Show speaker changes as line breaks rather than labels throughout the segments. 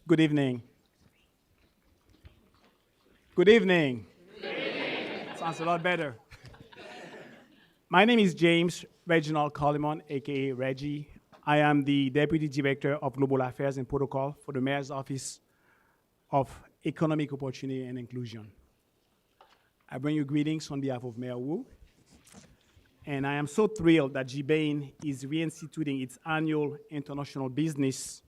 Good evening. Good evening. Sounds a lot better. My name is James Reginald Colimon, aka Reggie. I am the Deputy Director of Global Affairs and Protocol for the Mayor's Office of Economic Opportunity and Inclusion. I bring you greetings on behalf of Mayor Wu. And I am so thrilled that GBAIN is reinstituting its annual International Business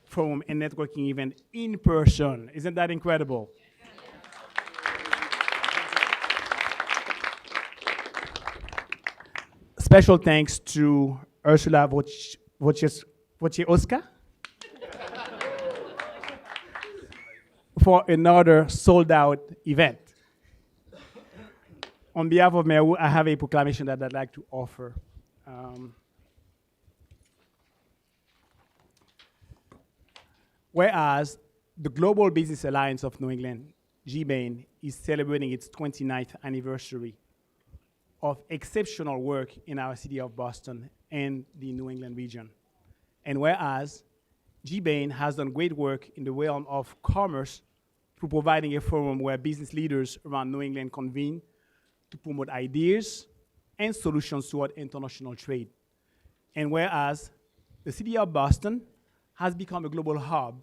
Forum and Networking event in person. Isn't that incredible? Special thanks to Ursula Wojciechowska for another sold-out event. On behalf of Mayor Wu, I have a proclamation that I'd like to offer. Whereas the Global Business Alliance of New England, GBAIN, is celebrating its 29th anniversary of exceptional work in our city of Boston and the New England region. And whereas GBAIN has done great work in the realm of commerce through providing a forum where business leaders around New England convene to promote ideas and solutions toward international trade. And whereas the city of Boston has become a global hub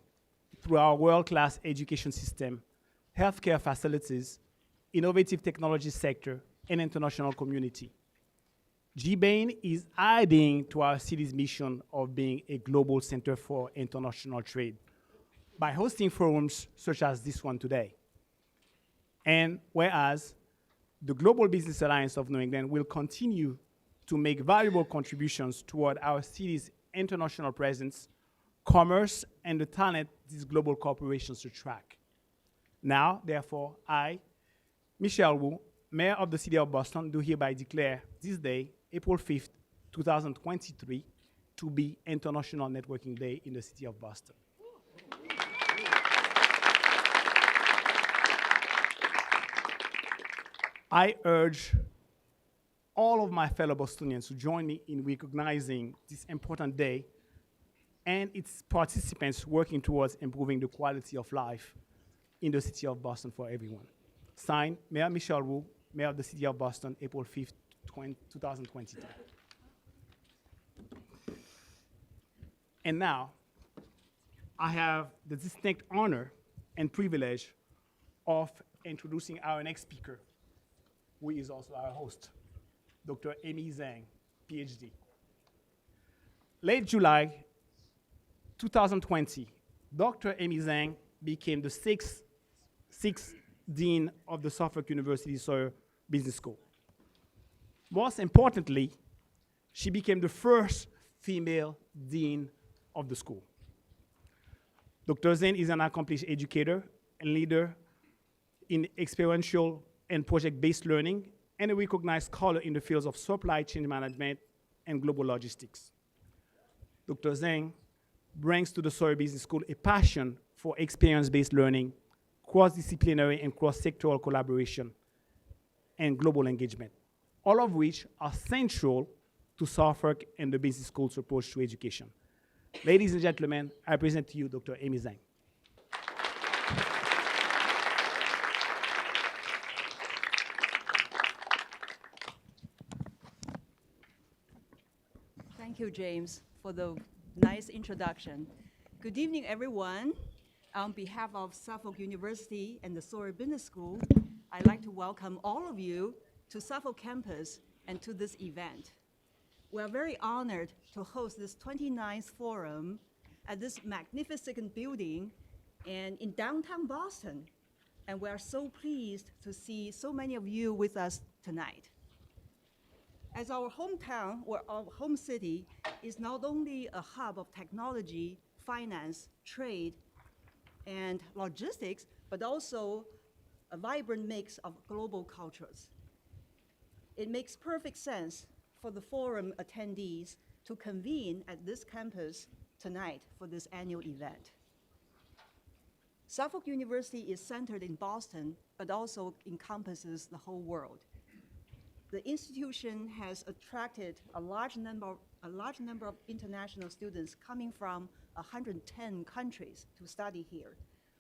through our world-class education system, healthcare facilities, innovative technology sector, and international community. GBAIN is adding to our city's mission of being a global center for international trade by hosting forums such as this one today. And whereas the Global Business Alliance of New England will continue to make valuable contributions toward our city's international presence, commerce, and the talent these global corporations attract. Now, therefore, I, Michelle Wu, Mayor of the City of Boston, do hereby declare this day, April 5th, 2023, to be International Networking Day in the City of Boston. I urge all of my fellow Bostonians to join me in recognizing this important day and its participants working towards improving the quality of life in the city of Boston for everyone. Signed, Mayor Michelle Wu, Mayor of the City of Boston, April 5th, 2022. And now, I have the distinct honor and privilege of introducing our next speaker, who is also our host, Dr. NE Zeng, Ph.D. Late July 2020, Dr. NE Zeng became the sixth dean of the Suffolk University Sawyer Business School. Most importantly, she became the first female dean of the school. Dr. Zeng is an accomplished educator and leader in experiential and project-based learning, and a recognized scholar in the fields of supply chain management and global logistics. Dr. Zeng brings to the Sawyer Business School a passion for experience-based learning, cross-disciplinary and cross-sectoral collaboration, and global engagement, all of which are central to Suffolk and the business school's approach to education. Ladies and gentlemen, I present to you Dr. NE Zeng.
Thank you, James, for the nice introduction. Good evening, everyone. On behalf of Suffolk University and the Sawyer Business School, I'd like to welcome all of you to Suffolk campus and to this event. We are very honored to host this 29th forum at this magnificent building and in downtown Boston. And we are so pleased to see so many of you with us tonight. As our hometown or our home city is not only a hub of technology, finance, trade, and logistics, but also a vibrant mix of global cultures. It makes perfect sense for the forum attendees to convene at this campus tonight for this annual event. Suffolk University is centered in Boston, but also encompasses the whole world. The institution has attracted a large number a large number of international students coming from 110 countries to study here,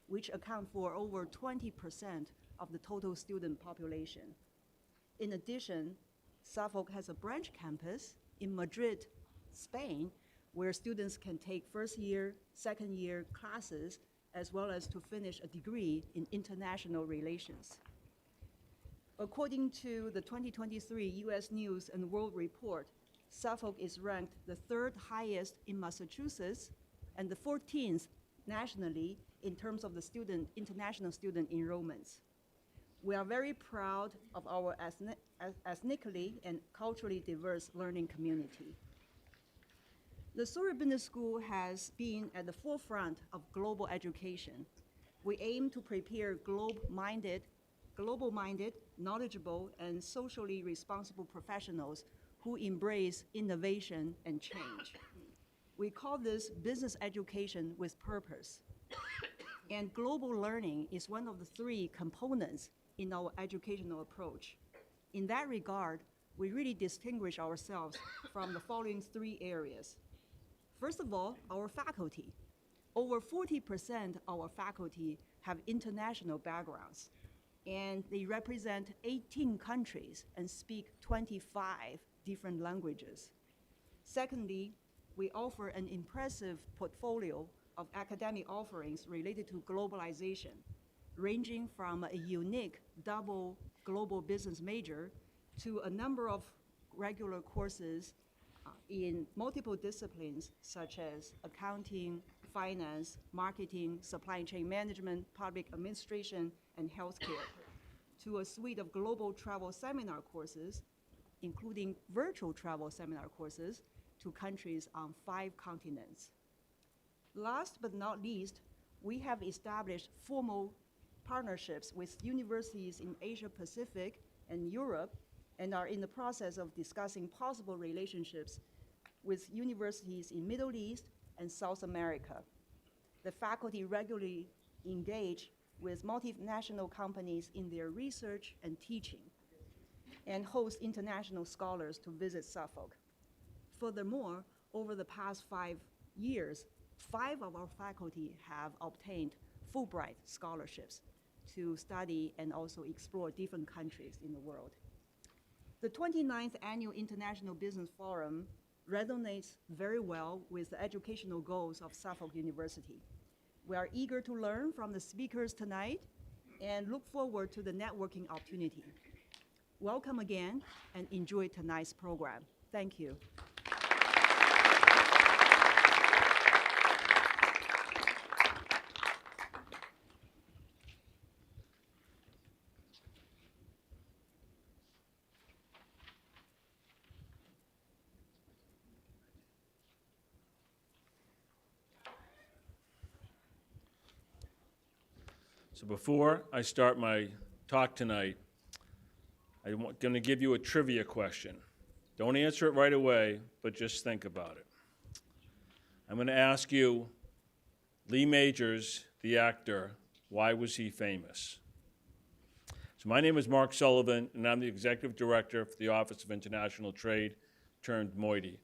which account for over 20% of the total student population. In addition, Suffolk has a branch campus in Madrid, Spain, where students can take first-year, second-year classes, as well as to finish a degree in international relations. According to the 2023 US News and World Report, Suffolk is ranked the 3rd highest in Massachusetts and the 14th nationally in terms of the international student enrollments. We are very proud of our ethnically and culturally diverse learning community. The Sawyer Business School has been at the forefront of global education. We aim to prepare global-minded, knowledgeable, and socially responsible professionals who embrace innovation and change. We call this business education with purpose. And global learning is one of the 3 components in our educational approach. In that regard, we really distinguish ourselves from the following 3 areas. First of all, our faculty. Over 40% of our faculty have international backgrounds, and they represent 18 countries and speak 25 different languages. Secondly, we offer an impressive portfolio of academic offerings related to globalization, ranging from a unique double global business major to a number of regular courses in multiple disciplines such as accounting, finance, marketing, supply chain management, public administration, and healthcare, to a suite of global travel seminar courses, including virtual travel seminar courses to countries on 5 continents. Last but not least, we have established formal partnerships with universities in Asia Pacific and Europe, and are in the process of discussing possible relationships with universities in Middle East and South America. The faculty regularly engage with multinational companies in their research and teaching, and host international scholars to visit Suffolk. Furthermore, over the past 5 years, 5 of our faculty have obtained Fulbright scholarships to study and also explore different countries in the world. The 29th Annual International Business Forum resonates very well with the educational goals of Suffolk University. We are eager to learn from the speakers tonight and look forward to the networking opportunity. Welcome again and enjoy tonight's program. Thank you.
So before I start my talk tonight, I'm going to give you a trivia question. Don't answer it right away, but just think about it. I'm going to ask you, Lee Majors, the actor, why was he famous? So my name is Mark Sullivan, and I'm the Executive Director for the Office of International Trade, turned Moiety.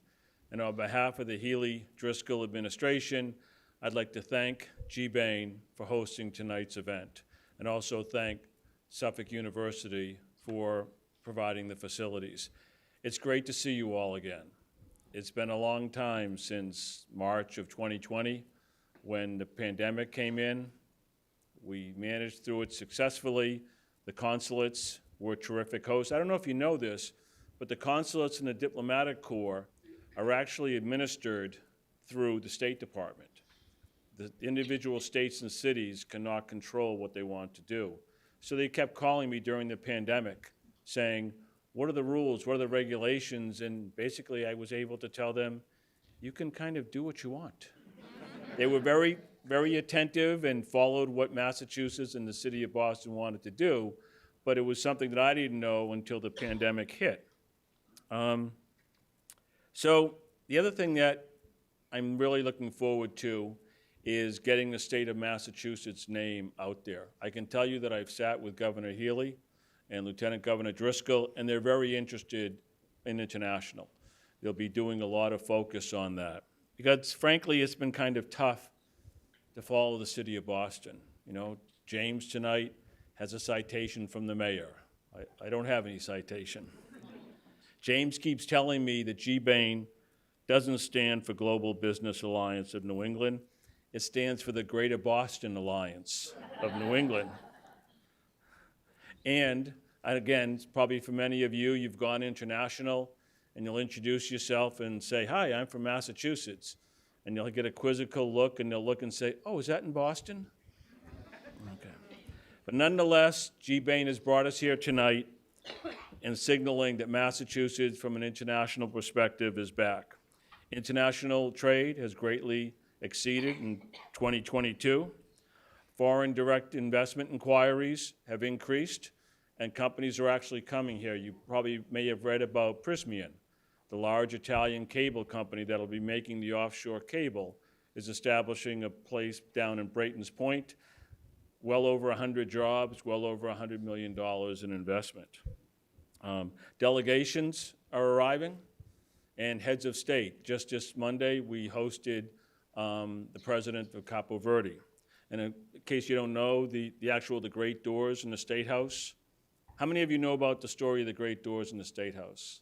And on behalf of the Healy Driscoll administration, I'd like to thank G. Bain for hosting tonight's event, and also thank Suffolk University for providing the facilities. It's great to see you all again. It's been a long time since March of 2020, when the pandemic came in. We managed through it successfully. The consulates were terrific hosts. I don't know if you know this, but the consulates and the diplomatic corps are actually administered through the State Department. The individual states and cities cannot control what they want to do. So they kept calling me during the pandemic saying, what are the rules, what are the regulations? And basically I was able to tell them, you can kind of do what you want. They were very, very attentive and followed what Massachusetts and the city of Boston wanted to do, but it was something that I didn't know until the pandemic hit. So the other thing that I'm really looking forward to is getting the state of Massachusetts' name out there. I can tell you that I've sat with Governor Healy and Lieutenant Governor Driscoll, and they're very interested in international. they'll be doing a lot of focus on that. Because frankly, it's been kind of tough to follow the city of Boston. You know, James tonight has a citation from the mayor. I don't have any citation. James keeps telling me that GBAIN doesn't stand for Global Business Alliance of New England. It stands for the Greater Boston Alliance of New England. And again, probably for many of you, you've gone international, and you'll introduce yourself and say, "Hi, I'm from Massachusetts." And you'll get a quizzical look, and they'll look and say, "Oh, is that in Boston?" Okay. But nonetheless, GBAIN has brought us here tonight in signaling that Massachusetts, from an international perspective, is back. International trade has greatly exceeded in 2022. Foreign direct investment inquiries have increased, and companies are actually coming here. You probably may have read about Prysmian, the large Italian cable company that will be making the offshore cable, is establishing a place down in Brayton's Point. Well over 100 jobs, well over $100 million in investment. Delegations are arriving, and heads of state. Just this Monday, we hosted the president of Capo Verde. And in case you don't know, the Great Doors in the State House. How many of you know about the story of the Great Doors in the State House?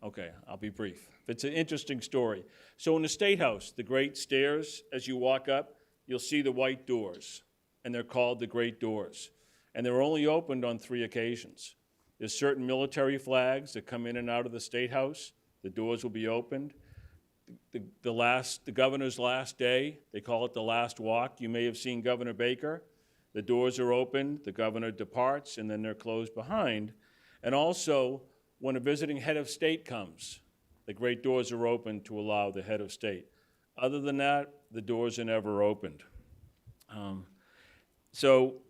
Okay, I'll be brief. It's an interesting story. So in the State House, the great stairs, as you walk up, you'll see the white doors, and they're called the Great Doors. And they're only opened on 3 occasions. There's certain military flags that come in and out of the State House. The doors will be opened. The governor's last day, they call it the last walk. You may have seen Governor Baker. The doors are opened, the governor departs, and then they're closed behind. And also, when a visiting head of state comes, the great doors are open to allow the head of state. Other than that, the doors are never opened. So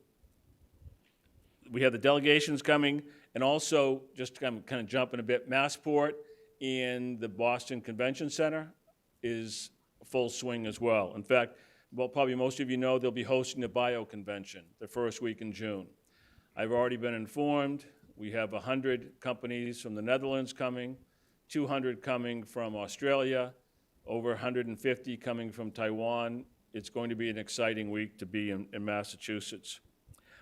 we have the delegations coming, and also, just to kind of jumping a bit, Massport in the Boston Convention Center is full swing as well. In fact, well, probably most of you know they'll be hosting the Bio Convention the first week in June. I've already been informed. We have 100 companies from the Netherlands coming, 200 coming from Australia, over 150 coming from Taiwan. It's going to be an exciting week to be in Massachusetts.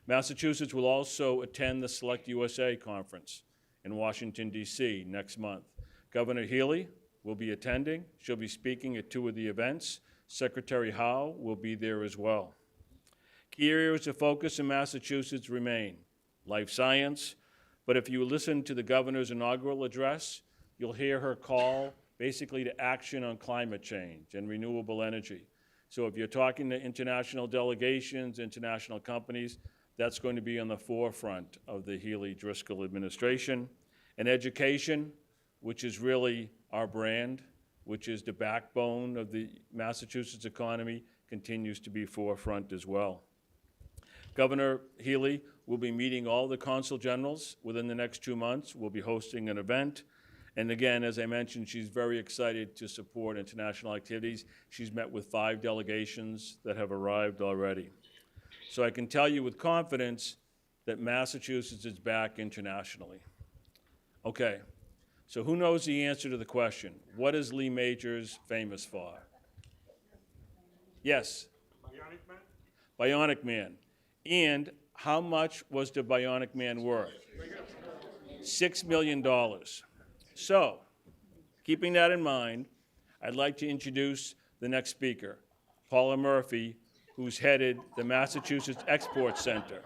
Massachusetts will also attend the Select USA Conference in Washington, D.C. next month. Governor Healy will be attending. She'll be speaking at 2 of the events. Secretary Howe will be there as well. Key areas of focus in Massachusetts remain life science, but if you listen to the governor's inaugural address, you'll hear her call basically to action on climate change and renewable energy. So if you're talking to international delegations, international companies, that's going to be on the forefront of the Healy-Driscoll administration. And education, which is really our brand, which is the backbone of the Massachusetts economy, continues to be forefront as well. Governor Healy will be meeting all the consul generals within the next 2 months. We'll be hosting an event. And again, as I mentioned, she's very excited to support international activities. She's met with 5 delegations that have arrived already. So I can tell you with confidence that Massachusetts is back internationally. Okay, so who knows the answer to the question? What is Lee Majors famous for? Yes?
Bionic Man?
Bionic Man. And how much was the Bionic Man worth? $6 million. So, keeping that in mind, I'd like to introduce the next speaker, Paula Murphy, who's headed the Massachusetts Export Center.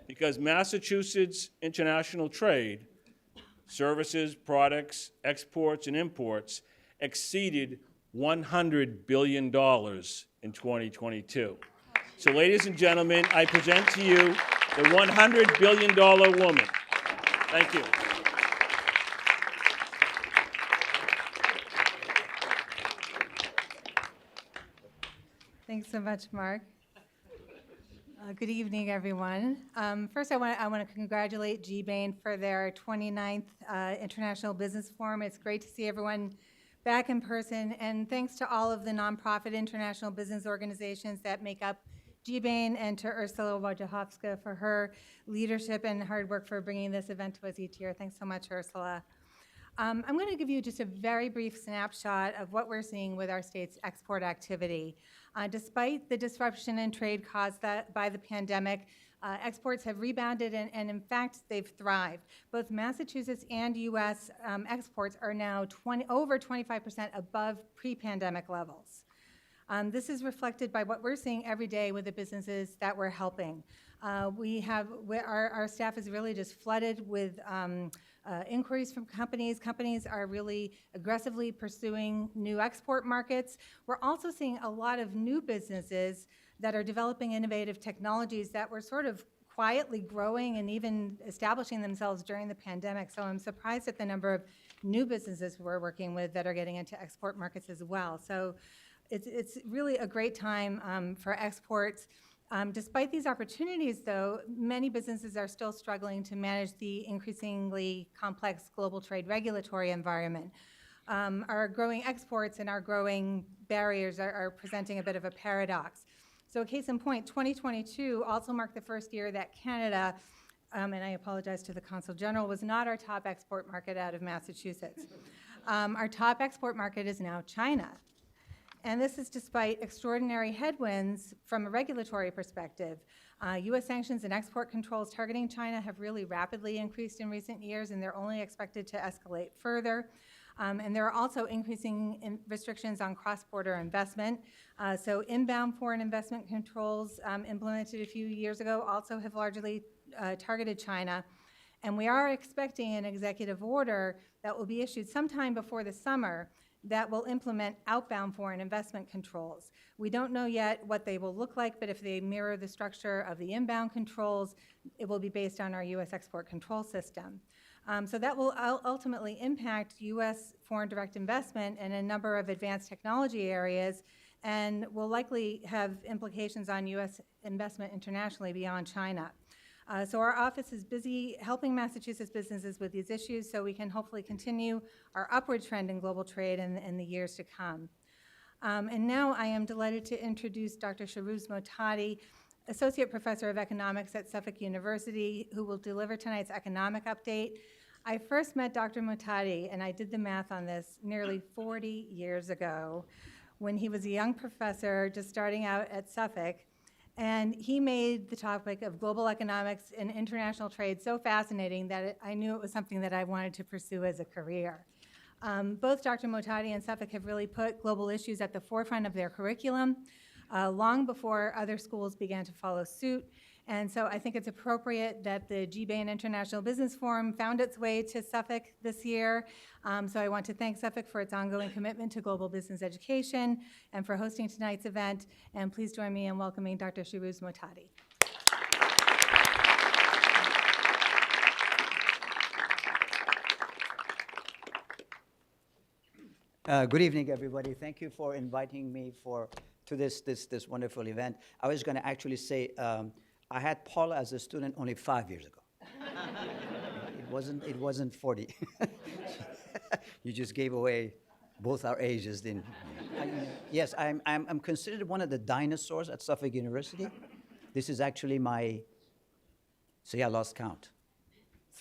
Because Massachusetts international trade, services, products, exports, and imports exceeded $100 billion in 2022. So ladies and gentlemen, I present to you the $100 billion woman. Thank you.
Thanks so much, Mark. Good evening, everyone. First, I want to congratulate GBAIN for their 29th International Business Forum. It's great to see everyone back in person, and thanks to all of the nonprofit international business organizations that make up GBAIN, and to Ursula Wojciechowska for her leadership and hard work for bringing this event to us each year. Thanks so much, Ursula. I'm going to give you just a very brief snapshot of what we're seeing with our state's export activity. Despite the disruption in trade caused by the pandemic, exports have rebounded, and in fact, they've thrived. Both Massachusetts and U.S. Exports are now over 25% above pre-pandemic levels. This is reflected by what we're seeing every day with the businesses that we're helping. Our staff is really just flooded with inquiries from companies. Companies are really aggressively pursuing new export markets. We're also seeing a lot of new businesses that are developing innovative technologies that were sort of quietly growing and even establishing themselves during the pandemic. So I'm surprised at the number of new businesses we're working with that are getting into export markets as well. So it's really a great time for exports. Despite these opportunities, though, many businesses are still struggling to manage the increasingly complex global trade regulatory environment. Our growing exports and our growing barriers are presenting a bit of a paradox. So a case in point, 2022 also marked the first year that Canada, and I apologize to the Consul General, was not our top export market out of Massachusetts. Our top export market is now China. And this is despite extraordinary headwinds from a regulatory perspective. U.S. sanctions and export controls targeting China have really rapidly increased in recent years, and they're only expected to escalate further. And there are also increasing restrictions on cross-border investment. So inbound foreign investment controls implemented a few years ago also have largely targeted China. And we are expecting an executive order that will be issued sometime before the summer that will implement outbound foreign investment controls. We don't know yet what they will look like, but if they mirror the structure of the inbound controls, it will be based on our U.S. export control system. So that will ultimately impact U.S. foreign direct investment in a number of advanced technology areas and will likely have implications on U.S. investment internationally beyond China. So our office is busy helping Massachusetts businesses with these issues so we can hopefully continue our upward trend in global trade in the years to come. And now I am delighted to introduce Dr. Shahroz Motadi, Associate Professor of Economics at Suffolk University, who will deliver tonight's economic update. I first met Dr. Motadi, and I did the math on this, nearly 40 years ago when he was a young professor just starting out at Suffolk. And he made the topic of global economics and international trade so fascinating that I knew it was something that I wanted to pursue as a career. Both Dr. Motadi and Suffolk have really put global issues at the forefront of their curriculum long before other schools began to follow suit. And so I think it's appropriate that the G-Bain International Business Forum found its way to Suffolk this year. So I want to thank Suffolk for its ongoing commitment to global business education and for hosting tonight's event. And please join me in welcoming Dr. Shahroz Motadi.
Good evening, everybody. Thank you for inviting me to this wonderful event. I was going to actually say, I had Paula as a student only 5 years ago. It wasn't 40. You just gave away both our ages, didn't you? Yes, I'm considered one of the dinosaurs at Suffolk University. This is actually my, I lost count,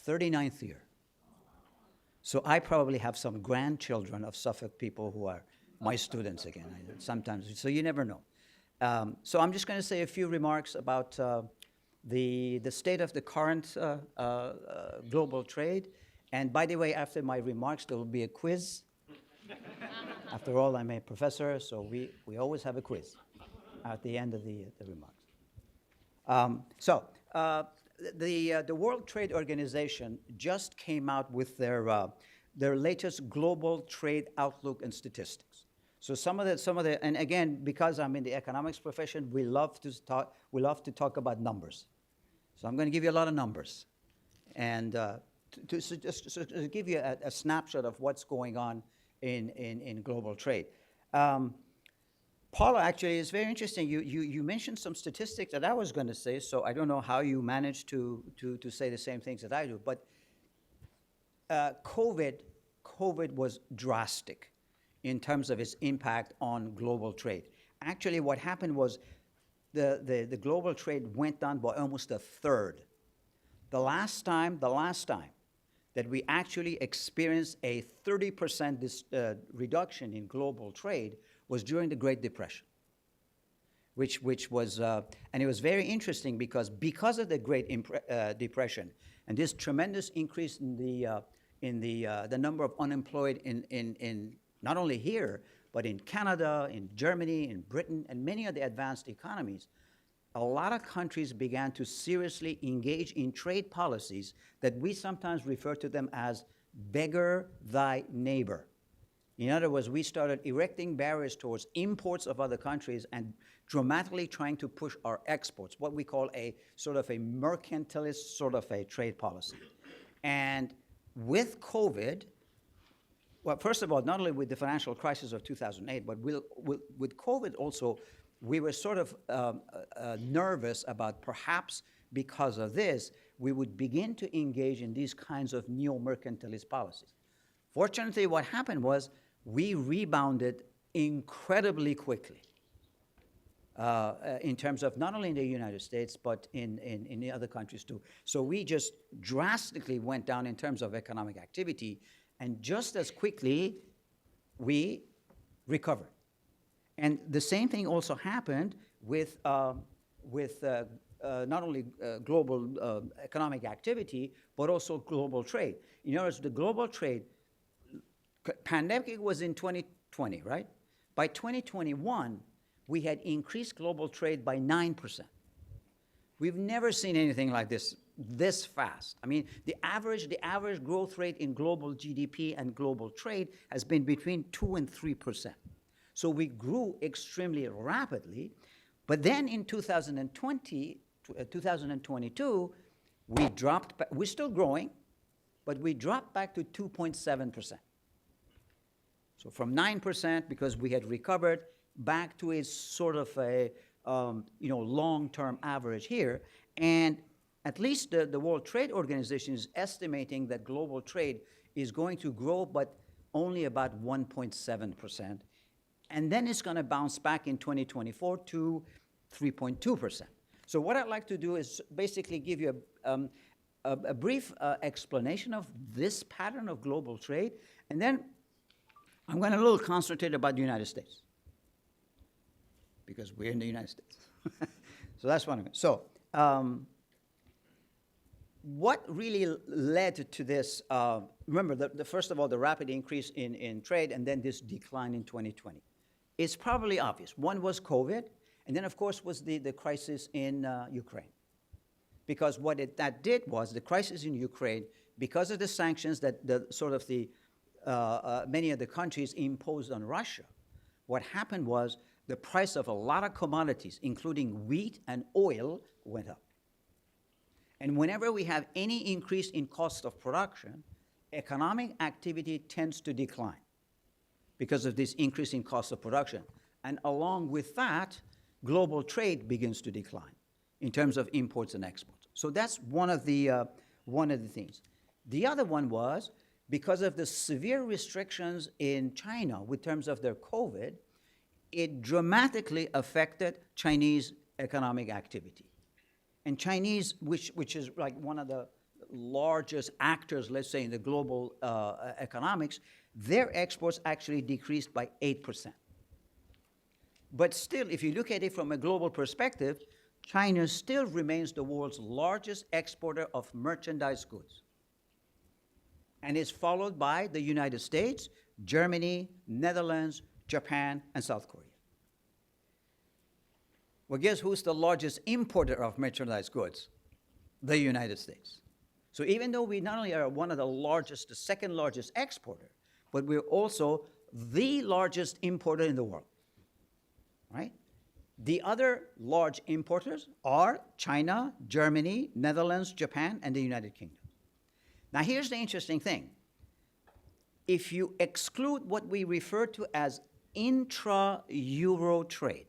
39th year. So I probably have some grandchildren of Suffolk people who are my students again, sometimes, so you never know. So I'm just going to say a few remarks about the state of the current global trade. And by the way, after my remarks, there will be a quiz. After all, I'm a professor, so we always have a quiz at the end of the remarks. The World Trade Organization just came out with their latest global trade outlook and statistics. So some of the, and again, because I'm in the economics profession, we love to talk about numbers. So I'm going to give you a lot of numbers, and to give you a snapshot of what's going on in global trade. Paula, actually, is very interesting. You mentioned some statistics that I was going to say, so I don't know how you managed to say the same things that I do. But COVID was drastic in terms of its impact on global trade. Actually, what happened was the global trade went down by almost a third. The last time that we actually experienced a 30% reduction in global trade was during the Great Depression, which was, and it was very interesting because of the Great Depression and this tremendous increase in the number of unemployed in not only here, but in Canada, in Germany, in Britain, and many of the advanced economies, a lot of countries began to seriously engage in trade policies that we sometimes refer to them as beggar thy neighbor. In other words, we started erecting barriers towards imports of other countries and dramatically trying to push our exports, what we call a sort of a mercantilist sort of a trade policy. And with COVID, well, first of all, not only with the financial crisis of 2008, but with COVID also, we were sort of nervous about perhaps because of this, we would begin to engage in these kinds of neo-mercantilist policies. Fortunately, what happened was we rebounded incredibly quickly in terms of not only in the United States, but in the other countries too. So we just drastically went down in terms of economic activity, and just as quickly, we recovered. And the same thing also happened with not only global economic activity, but also global trade. In other words, the global trade, pandemic was in 2020, right? By 2021, we had increased global trade by 9%. We've never seen anything like this fast. I mean, the average growth rate in global GDP and global trade has been between 2 and 3%. So we grew extremely rapidly, but then in 2022, we dropped back. We're still growing, but we dropped back to 2.7%. So from 9%, because we had recovered, back to a sort of a long-term average here. And at least the World Trade Organization is estimating that global trade is going to grow, but only about 1.7%. And then it's going to bounce back in 2024 to 3.2%. So what I'd like to do is basically give you a brief explanation of this pattern of global trade, and then I'm going to a little concentrate about the United States, because we're in the United States. So that's one of it. So what really led to this, remember, first of all, the rapid increase in trade, and then this decline in 2020. It's probably obvious. One was COVID, and then, of course, was the crisis in Ukraine. Because what that did was, the crisis in Ukraine, because of the sanctions that many of the countries imposed on Russia, what happened was the price of a lot of commodities, including wheat and oil, went up. And whenever we have any increase in cost of production, economic activity tends to decline because of this increase in cost of production. And along with that, global trade begins to decline in terms of imports and exports. So that's one of the things. The other one was because of the severe restrictions in China with terms of their COVID, it dramatically affected Chinese economic activity. And Chinese, which is like one of the largest actors, let's say, in the global economics, their exports actually decreased by 8%. But still, if you look at it from a global perspective, China still remains the world's largest exporter of merchandise goods, and is followed by the United States, Germany, Netherlands, Japan, and South Korea. Well, guess who's the largest importer of merchandise goods? The United States. So even though we not only are one of the largest, the second largest exporter, but we're also the largest importer in the world, right? The other large importers are China, Germany, Netherlands, Japan, and the United Kingdom. Now, here's the interesting thing. If you exclude what we refer to as intra-Euro trade,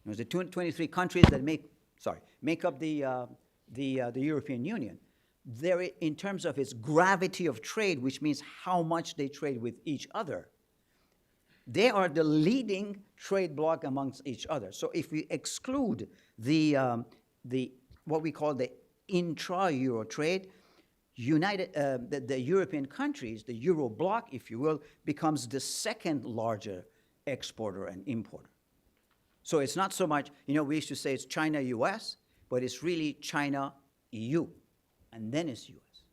the 23 countries that make up the European Union, in terms of its gravity of trade, which means how much they trade with each other, they are the leading trade bloc amongst each other. So if we exclude what we call the intra-Euro trade, the European countries, the Euro bloc, if you will, becomes the second larger exporter and importer. So it's not so much, we used to say it's China-US, but it's really China-EU, and then it's US.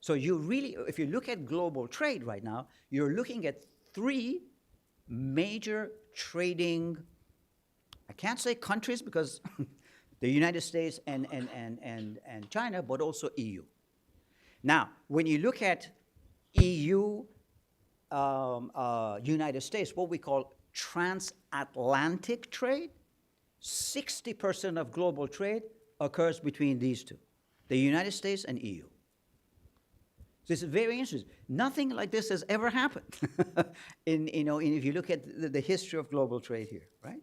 So if you look at global trade right now, you're looking at three major trading, I can't say countries because the United States and China, but also EU. Now, when you look at EU, United States, what we call transatlantic trade, 60% of global trade occurs between these two, the United States and EU. This is very interesting. Nothing like this has ever happened if you look at the history of global trade here, right?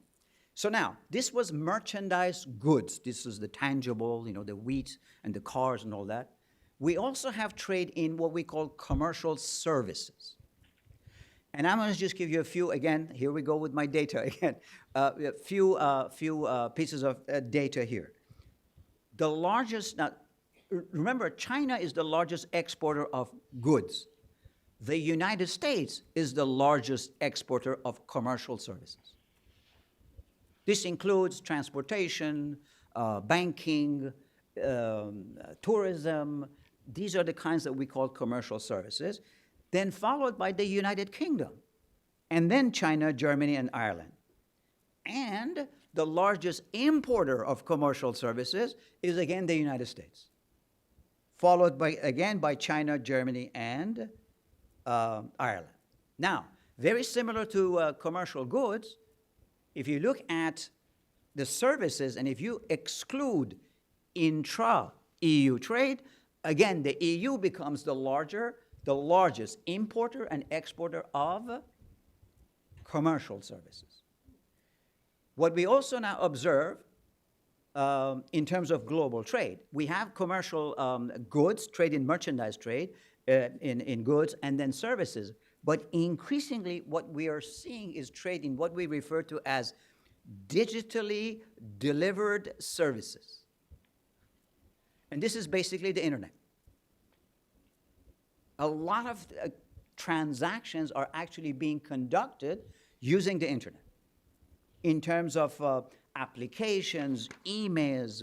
So now, this was merchandise goods. This is the tangible, the wheat and the cars and all that. We also have trade in what we call commercial services. And I'm going to just give you a few, again, here we go with my data again, a few pieces of data here. The largest, now, remember, China is the largest exporter of goods. The United States is the largest exporter of commercial services. This includes transportation, banking, tourism. These are the kinds that we call commercial services. Then followed by the United Kingdom, and then China, Germany, and Ireland. And the largest importer of commercial services is, again, the United States, followed by China, Germany, and Ireland. Now, very similar to commercial goods, if you look at the services, and if you exclude intra-EU trade, again, the EU becomes the largest importer and exporter of commercial services. What we also now observe in terms of global trade, we have commercial goods, trade in merchandise trade, in goods, and then services. But increasingly, what we are seeing is trade in what we refer to as digitally delivered services. And this is basically the internet. A lot of transactions are actually being conducted using the internet in terms of applications, emails,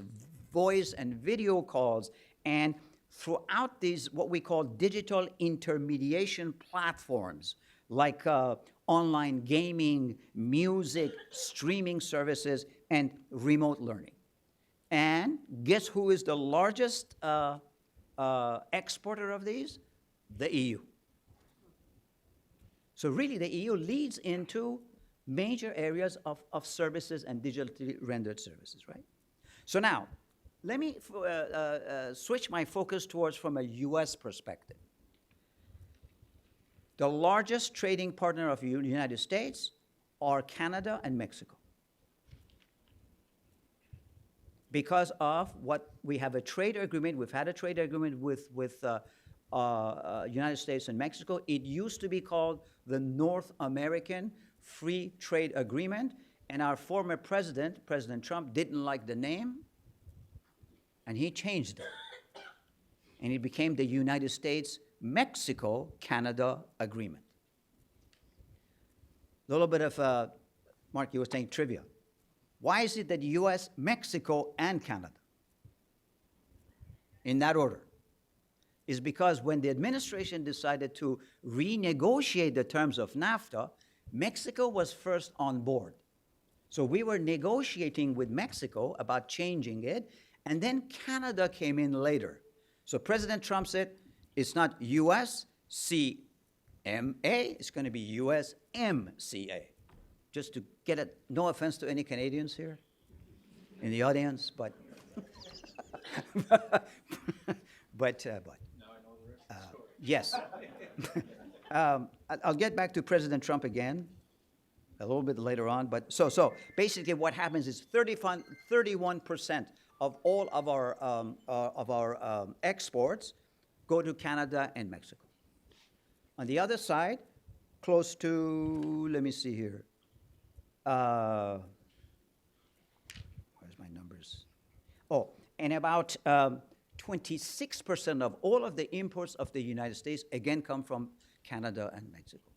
voice and video calls, and throughout these what we call digital intermediation platforms like online gaming, music, streaming services, and remote learning. And guess who is the largest exporter of these? The EU. So really, the EU leads into major areas of services and digitally rendered services, right? So now, let me switch my focus towards from a US perspective. The largest trading partner of the United States are Canada and Mexico. Because of what we have a trade agreement, we've had a trade agreement with United States and Mexico. It used to be called the North American Free Trade Agreement, and our former president, President Trump, didn't like the name, and he changed it. And it became the United States-Mexico-Canada Agreement. A little bit of, Mark, you were saying trivia. Why is it that US, Mexico, and Canada? In that order. Is because when the administration decided to renegotiate the terms of NAFTA, Mexico was first on board. So we were negotiating with Mexico about changing it, and then Canada came in later. So President Trump said, it's not USCMA, it's going to be USMCA. Just to get it, no offense to any Canadians here in the audience, but yes. I'll get back to President Trump again a little bit later on. But so basically, what happens is 31% of all of our exports go to Canada and Mexico. On the other side, close to, let me see here. Where's my numbers? Oh, and about 26% of all of the imports of the United States, again, come from Canada and Mexico.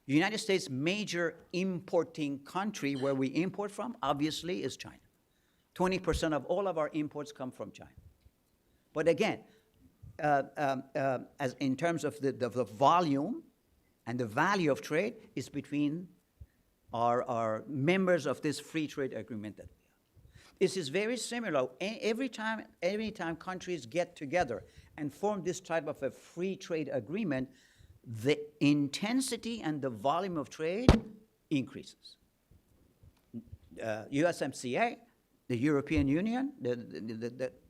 United States' major importing country where we import from, obviously, is China. 20% of all of our imports come from China. But again, as in terms of the volume and the value of trade is between our members of this free trade agreement that we have. This is very similar. Every time countries get together and form this type of a free trade agreement, the intensity and the volume of trade increases. USMCA, the European Union,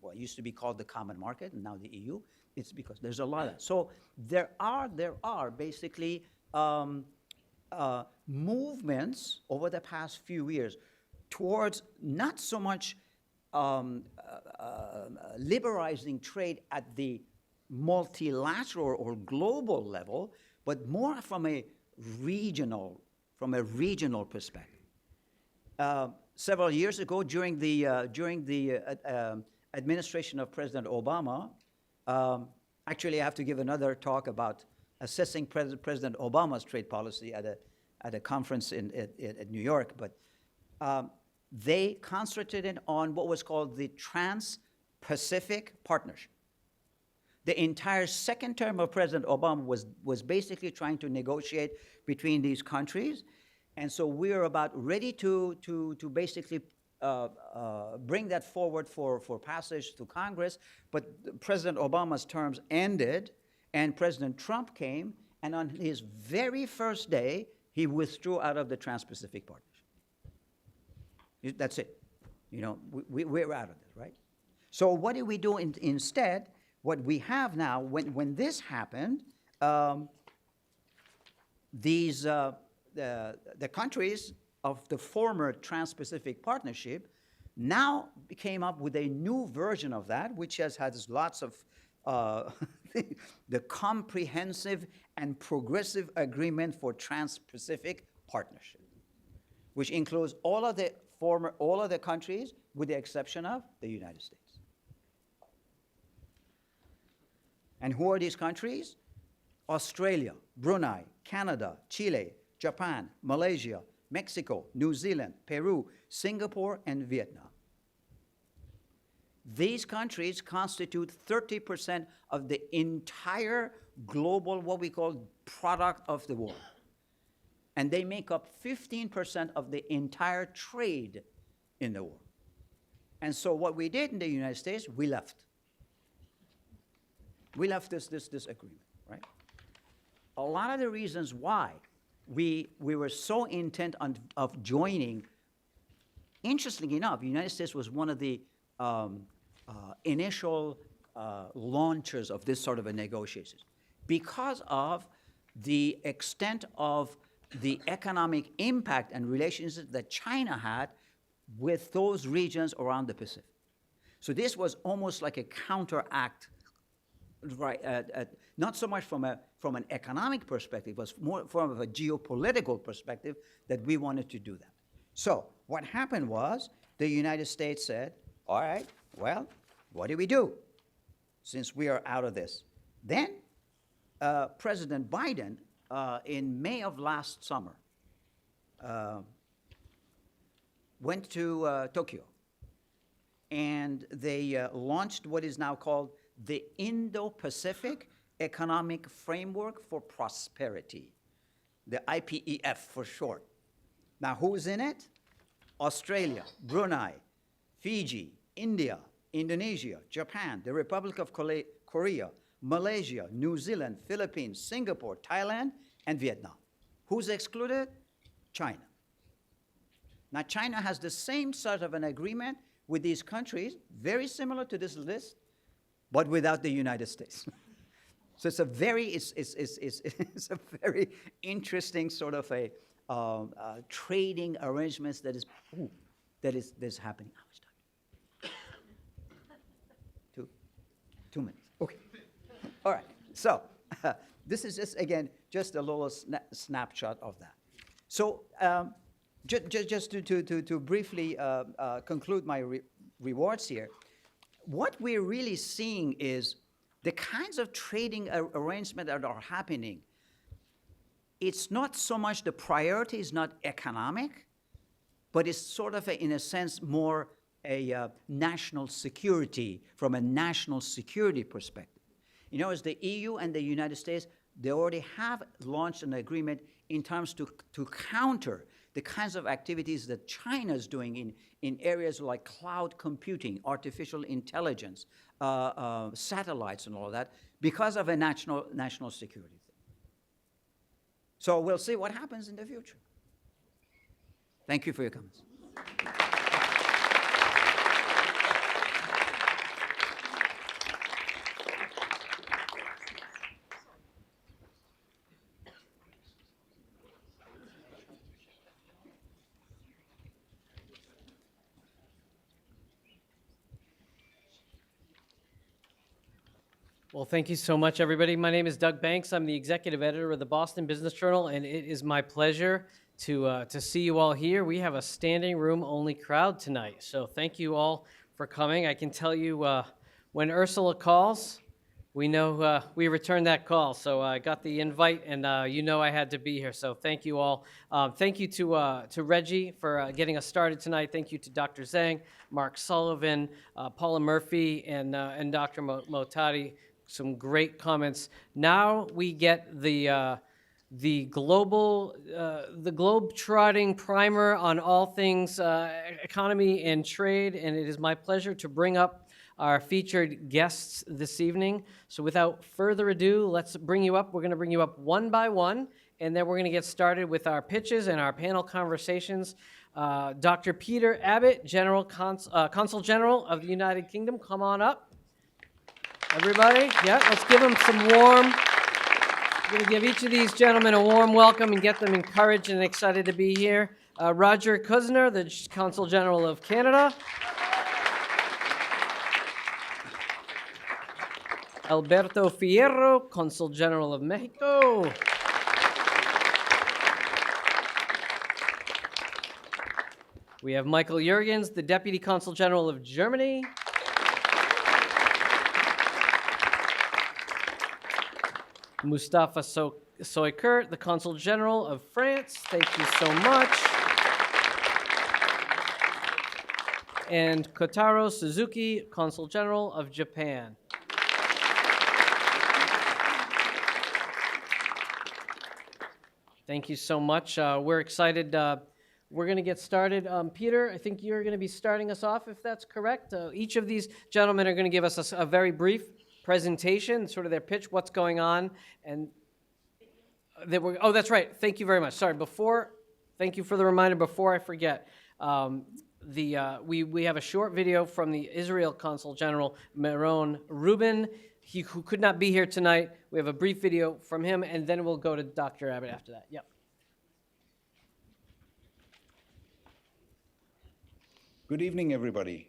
what used to be called the Common Market, and now the EU, it's because there's a lot of that. So there are basically movements over the past few years towards not so much liberalizing trade at the multilateral or global level, but more from a regional perspective. Several years ago, during the administration of President Obama, actually, I have to give another talk about assessing President Obama's trade policy at a conference in New York, but they concentrated on what was called the Trans-Pacific Partnership. The entire second term of President Obama was basically trying to negotiate between these countries, and so we are about ready to basically bring that forward for passage to Congress, but President Obama's terms ended, and President Trump came, and on his very first day, he withdrew out of the Trans-Pacific Partnership. That's it. You know, we're out of this, right? So what do we do instead? What we have now, when this happened, the countries of the former Trans-Pacific Partnership now came up with a new version of that, which has lots of the Comprehensive and Progressive Agreement for Trans-Pacific Partnership, which includes all of the countries with the exception of the United States. And who are these countries? Australia, Brunei, Canada, Chile, Japan, Malaysia, Mexico, New Zealand, Peru, Singapore, and Vietnam. These countries constitute 30% of the entire global, what we call, product of the world. And they make up 15% of the entire trade in the world. And so what we did in the United States, we left. We left this agreement, right? A lot of the reasons why we were so intent of joining, interestingly enough, the United States was one of the initial launchers of this sort of a negotiations because of the extent of the economic impact and relationships that China had with those regions around the Pacific. So this was almost like a counteract, right? Not so much from an economic perspective, it was more from a geopolitical perspective that we wanted to do that. So what happened was the United States said, all right, well, what do we do since we are out of this? Then President Biden, in May of last summer, went to Tokyo, and they launched what is now called the Indo-Pacific Economic Framework for Prosperity, the IPEF for short. Now, who's in it? Australia, Brunei, Fiji, India, Indonesia, Japan, the Republic of Korea, Malaysia, New Zealand, Philippines, Singapore, Thailand, and Vietnam. Who's excluded? China. Now, China has the same sort of an agreement with these countries, very similar to this list, but without the United States. So it's a very interesting sort of a trading arrangements that is happening. How much time? 2 minutes. Okay. All right. So this is just a little snapshot of that. So just to briefly conclude my rewards here, what we're really seeing is the kinds of trading arrangements that are happening. It's not so much the priority is not economic, but it's sort of, in a sense, more a national security, from a national security perspective. You know, as the EU and the United States, they already have launched an agreement in terms to counter the kinds of activities that China is doing in areas like cloud computing, artificial intelligence, satellites and all that, because of a national security thing. So we'll see what happens in the future. Thank you for your comments.
Well, thank you so much, everybody. My name is Doug Banks. I'm the executive editor of the Boston Business Journal, and it is my pleasure to see you all here. We have a standing room only crowd tonight, so thank you all for coming. I can tell you when Ursula calls, we know we returned that call. So I got the invite, and you know I had to be here. So thank you all. Thank you to Reggie for getting us started tonight. Thank you to Dr. Zeng, Mark Sullivan, Paula Murphy, and Dr. Motati. Some great comments. Now we get the globe-trotting primer on all things economy and trade, and it is my pleasure to bring up our featured guests this evening. So without further ado, let's bring you up. We're going to bring you up one by one, and then we're going to get started with our pitches and our panel conversations. Dr. Peter Abbott, Consul General of the United Kingdom, come on up. Everybody, yeah, let's give them some warm. We're going to give each of these gentlemen a warm welcome and get them encouraged and excited to be here. Roger Kuzner, the Consul General of Canada. Alberto Fierro, Consul General of Mexico. We have Michael Jurgens, the Deputy Consul General of Germany. Mustafa Sawyer, the Consul General of France. Thank you so much. And Kotaro Suzuki, Consul General of Japan. Thank you so much. We're excited. We're going to get started. Peter, I think you're going to be starting us off, if that's correct. Each of these gentlemen are going to give us a very brief presentation, sort of their pitch, what's going on, and oh, that's right. Thank you very much. Sorry, thank you for the reminder. Before I forget, we have a short video from the Israel Consul General, Meron Rubin, who could not be here tonight. We have a brief video from him, and then we'll go to Dr. Abbott after that. Yep.
Good evening, everybody.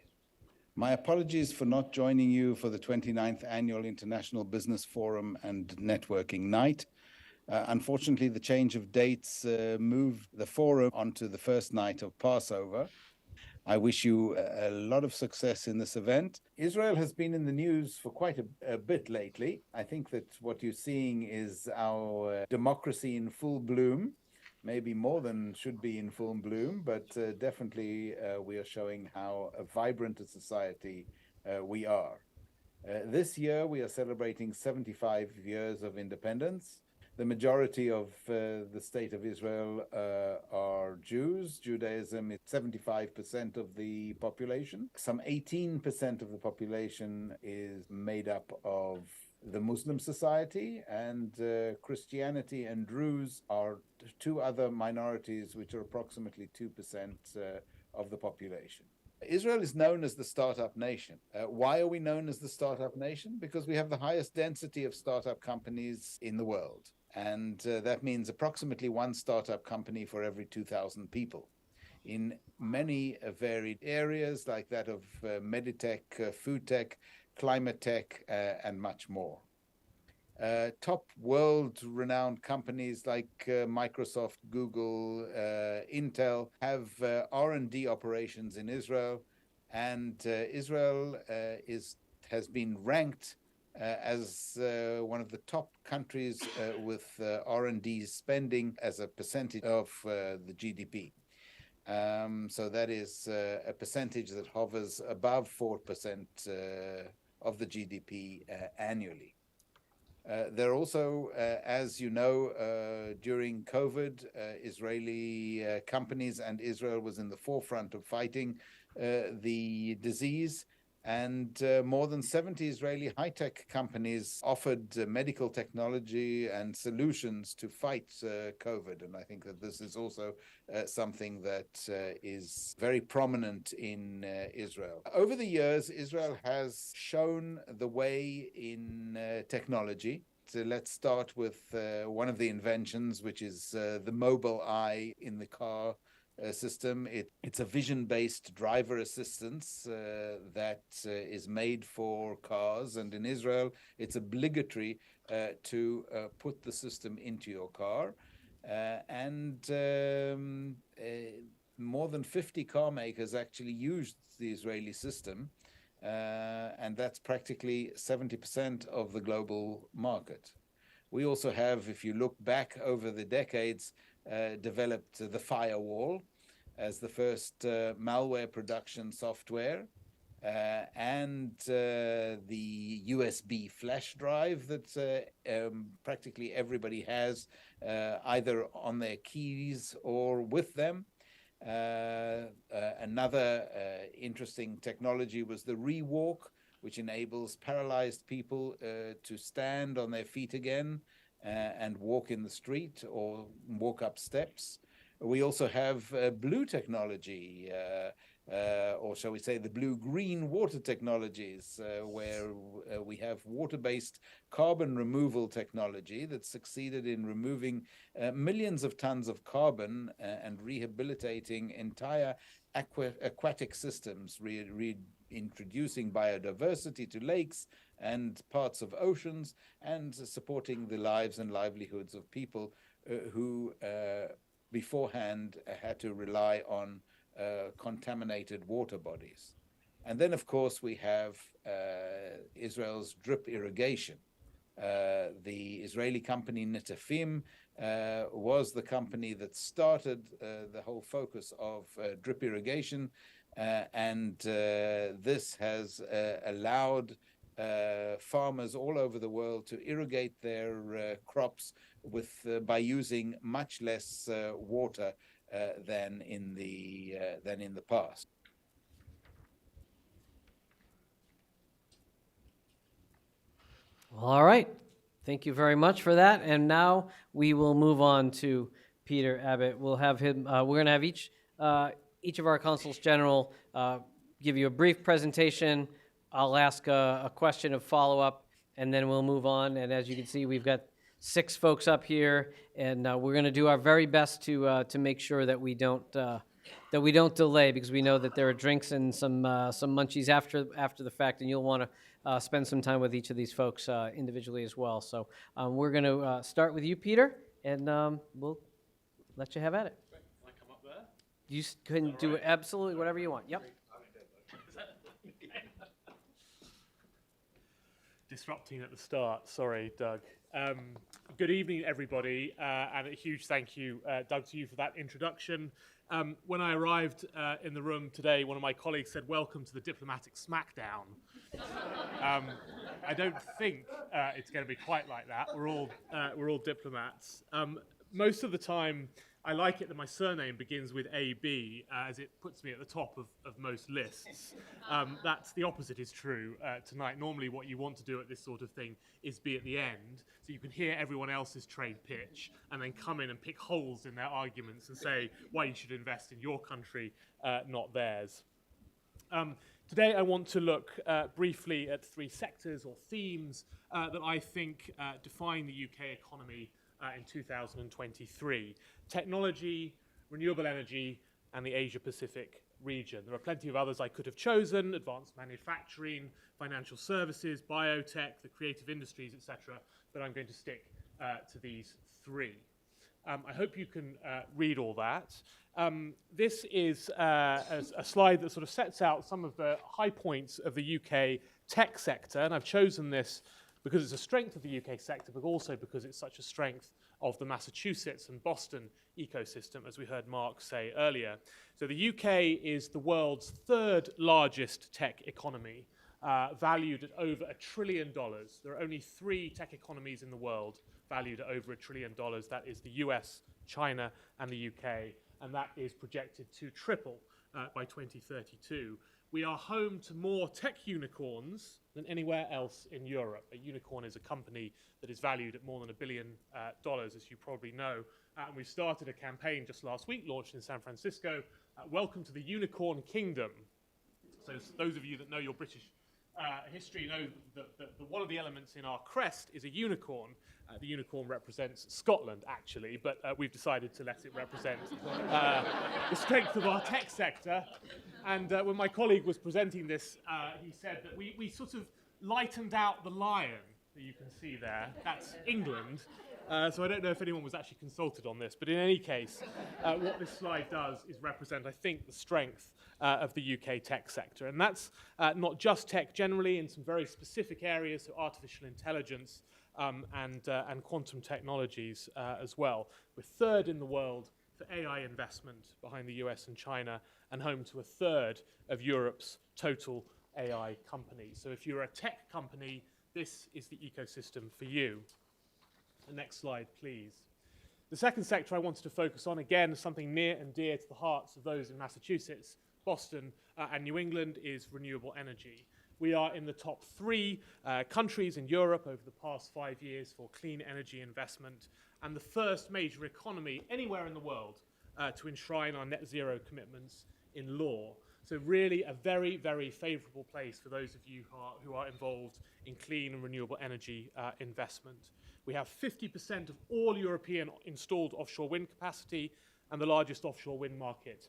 My apologies for not joining you for the 29th Annual International Business Forum and Networking Night. Unfortunately, the change of dates moved the forum onto the first night of Passover. I wish you a lot of success in this event. Israel has been in the news for quite a bit lately. I think that what you're seeing is our democracy in full bloom. Maybe more than should be in full bloom, but definitely we are showing how vibrant a society we are. This year we are celebrating 75 years of independence. The majority of the state of Israel are Jews. Judaism is 75% of the population. Some 18% of the population is made up of the Muslim society, and Christianity and Druze are two other minorities which are approximately 2% of the population. Israel is known as the startup nation. Why are we known as the startup nation? Because we have the highest density of startup companies in the world. And that means approximately one startup company for every 2,000 people in many varied areas like that of meditech, food tech, climate tech, and much more. Top world-renowned companies like Microsoft, Google, Intel have R&D operations in Israel. And Israel has been ranked as one of the top countries with R&D spending as a percentage of the GDP. So that is a percentage that hovers above 4% of the GDP annually. There are also, as you know, during COVID, Israeli companies, and Israel was in the forefront of fighting the disease. And more than 70 Israeli high-tech companies offered medical technology and solutions to fight COVID. And I think that this is also something that is very prominent in Israel. Over the years, Israel has shown the way in technology. So let's start with one of the inventions, which is the mobile eye in the car system. It's a vision-based driver assistance that is made for cars, and in Israel it's obligatory to put the system into your car, and more than 50 car makers actually used the Israeli system, and that's practically 70% of the global market. We also have, if you look back over the decades, developed the firewall as the first malware production software, and the USB flash drive that practically everybody has either on their keys or with them. Another interesting technology was the rewalk, which enables paralyzed people to stand on their feet again and walk in the street or walk up steps. We also have blue technology, or shall we say the blue-green water technologies, where we have water-based carbon removal technology that succeeded in removing millions of tons of carbon and rehabilitating entire aquatic systems, reintroducing biodiversity to lakes and parts of oceans, and supporting the lives and livelihoods of people who beforehand had to rely on contaminated water bodies. And then, of course, we have Israel's drip irrigation. The Israeli company Netafim was the company that started the whole focus of drip irrigation, and this has allowed farmers all over the world to irrigate their crops by using much less water than in the past.
All right. Thank you very much for that. And now we will move on to Peter Abbott. We'll have him. We're going to have each of our consuls general give you a brief presentation. I'll ask a question of follow-up, and then we'll move on. And as you can see, we've got 6 folks up here, and we're going to do our very best to make sure that we don't delay, because we know that there are drinks and some munchies after the fact, and you'll want to spend some time with each of these folks individually as well. So we're going to start with you, Peter, and we'll let you have at it.
Can I come up there?
You can do absolutely whatever you want. Yep.
Disrupting at the start. Sorry, Doug. Good evening, everybody, and a huge thank you, Doug, to you for that introduction. When I arrived in the room today, one of my colleagues said, "Welcome to the diplomatic smackdown." I don't think it's going to be quite like that. We're all diplomats. Most of the time, I like it that my surname begins with AB, as it puts me at the top of most lists. That's the opposite is true tonight. Normally what you want to do at this sort of thing is be at the end, so you can hear everyone else's trade pitch and then come in and pick holes in their arguments and say why you should invest in your country, not theirs. Today I want to look briefly at 3 sectors or themes that I think define the UK economy in 2023. Technology, renewable energy, and the Asia-Pacific region. There are plenty of others I could have chosen: advanced manufacturing, financial services, biotech, the creative industries, etc., but I'm going to stick to these 3. I hope you can read all that. This is a slide that sort of sets out some of the high points of the UK tech sector, and I've chosen this because it's a strength of the UK sector, but also because it's such a strength of the Massachusetts and Boston ecosystem, as we heard Mark say earlier. So the UK is the world's third largest tech economy, valued at over $1 trillion. There are only 3 tech economies in the world valued at over $1 trillion. That is the US, China, and the UK, and that is projected to triple by 2032. We are home to more tech unicorns than anywhere else in Europe. A unicorn is a company that is valued at more than $1 billion, as you probably know. And we started a campaign just last week, launched in San Francisco. Welcome to the Unicorn Kingdom. So those of you that know your British history know that one of the elements in our crest is a unicorn. The unicorn represents Scotland, actually, but we've decided to let it represent the strength of our tech sector. And when my colleague was presenting this, he said that we sort of lightened out the lion that you can see there. That's England. So I don't know if anyone was actually consulted on this, but in any case, what this slide does is represent, I think, the strength of the UK tech sector. And that's not just tech generally, in some very specific areas, so artificial intelligence and quantum technologies as well. We're third in the world for AI investment behind the US and China, and home to a third of Europe's total AI companies. So if you're a tech company, this is the ecosystem for you. The next slide, please. The second sector I wanted to focus on, again, something near and dear to the hearts of those in Massachusetts, Boston, and New England, is renewable energy. We are in the top 3 countries in Europe over the past 5 years for clean energy investment, and the first major economy anywhere in the world to enshrine our net zero commitments in law. So really a very, very favorable place for those of you who are involved in clean and renewable energy investment. We have 50% of all European installed offshore wind capacity and the largest offshore wind market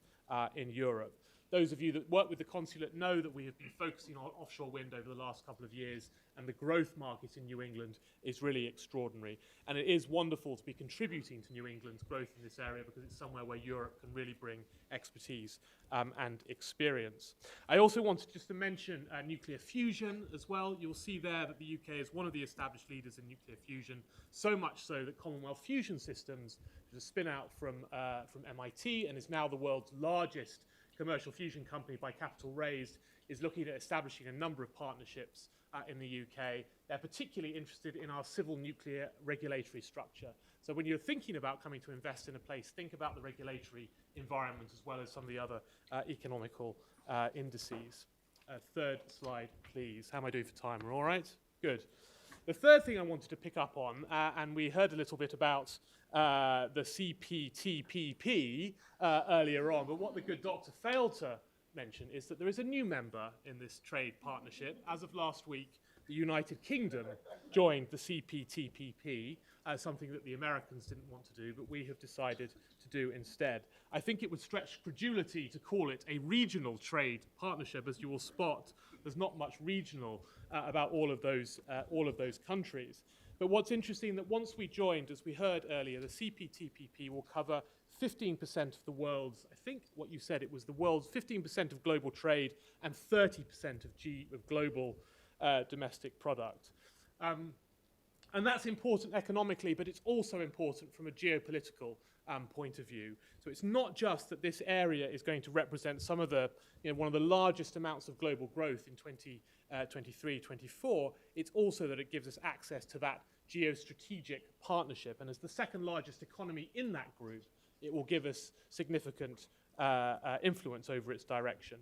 in Europe. Those of you that work with the consulate know that we have been focusing on offshore wind over the last couple of years, and the growth market in New England is really extraordinary. And it is wonderful to be contributing to New England's growth in this area, because it's somewhere where Europe can really bring expertise and experience. I also wanted just to mention nuclear fusion as well. You'll see there that the UK is one of the established leaders in nuclear fusion, so much so that Commonwealth Fusion Systems, which is a spin-out from MIT and is now the world's largest commercial fusion company by capital raised, is looking at establishing a number of partnerships in the UK. They're particularly interested in our civil nuclear regulatory structure. So when you're thinking about coming to invest in a place, think about the regulatory environment as well as some of the other economical indices. Third slide, please. How am I doing for time? We're all right? Good. The third thing I wanted to pick up on, and we heard a little bit about the CPTPP earlier on, but what the good doctor failed to mention is that there is a new member in this trade partnership. As of last week, the United Kingdom joined the CPTPP, something that the Americans didn't want to do, but we have decided to do instead. I think it would stretch credulity to call it a regional trade partnership. As you will spot, there's not much regional about all of those countries. But what's interesting, that once we joined, as we heard earlier, the CPTPP will cover 15% of the world's, I think what you said, it was the world's 15% of global trade and 30% of global domestic product. And that's important economically, but it's also important from a geopolitical point of view. So it's not just that this area is going to represent some of the, one of the largest amounts of global growth in 2023, 24. It's also that it gives us access to that geostrategic partnership. And as the second largest economy in that group, it will give us significant influence over its direction.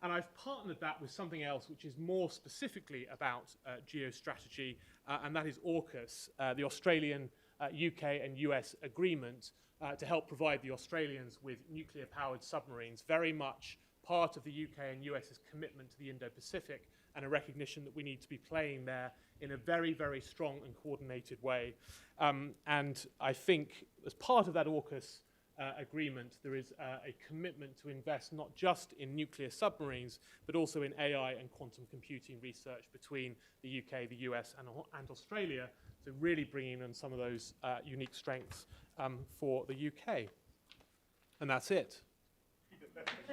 And I've partnered that with something else which is more specifically about geostrategy, and that is AUKUS, the Australian, UK and US agreement to help provide the Australians with nuclear-powered submarines, very much part of the UK and US's commitment to the Indo-Pacific, and a recognition that we need to be playing there in a very, very strong and coordinated way. And I think as part of that AUKUS agreement, there is a commitment to invest not just in nuclear submarines, but also in AI and quantum computing research between the UK, the US, and Australia, So really bringing in some of those unique strengths for the UK. And that's it.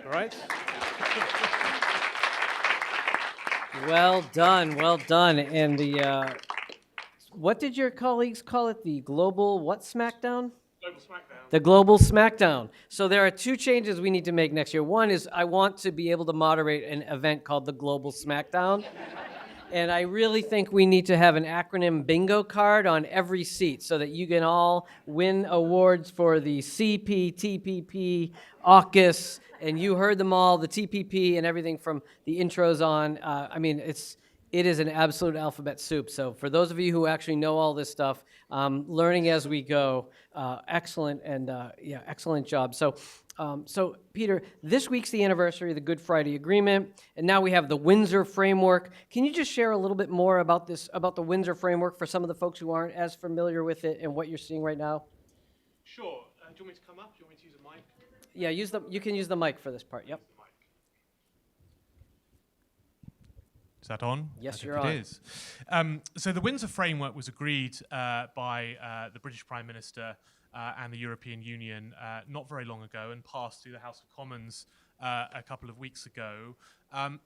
All right?
Well done, well done. And the, what did your colleagues call it? The global what smackdown?
Global Smackdown.
The global smackdown. So there are two changes we need to make next year. One is I want to be able to moderate an event called the Global Smackdown. And I really think we need to have an acronym bingo card on every seat so that you can all win awards for the CP, TPP, AUKUS, and you heard them all, the TPP and everything from the intros on. I mean, it is an absolute alphabet soup. So for those of you who actually know all this stuff, learning as we go, excellent, and yeah, excellent job. So Peter, this week's the anniversary of the Good Friday Agreement, and now we have the Windsor Framework. Can you just share a little bit more about this, about the Windsor Framework for some of the folks who aren't as familiar with it and what you're seeing right now?
Sure. Do you want me to come up? Do you want me to use a mic?
Yeah, you can use the mic for this part. Yep.
Is that on?
Yes,
I
you're
think
on.
It is. So the Windsor Framework was agreed by the British Prime Minister and the European Union not very long ago and passed through the House of Commons a couple of weeks ago.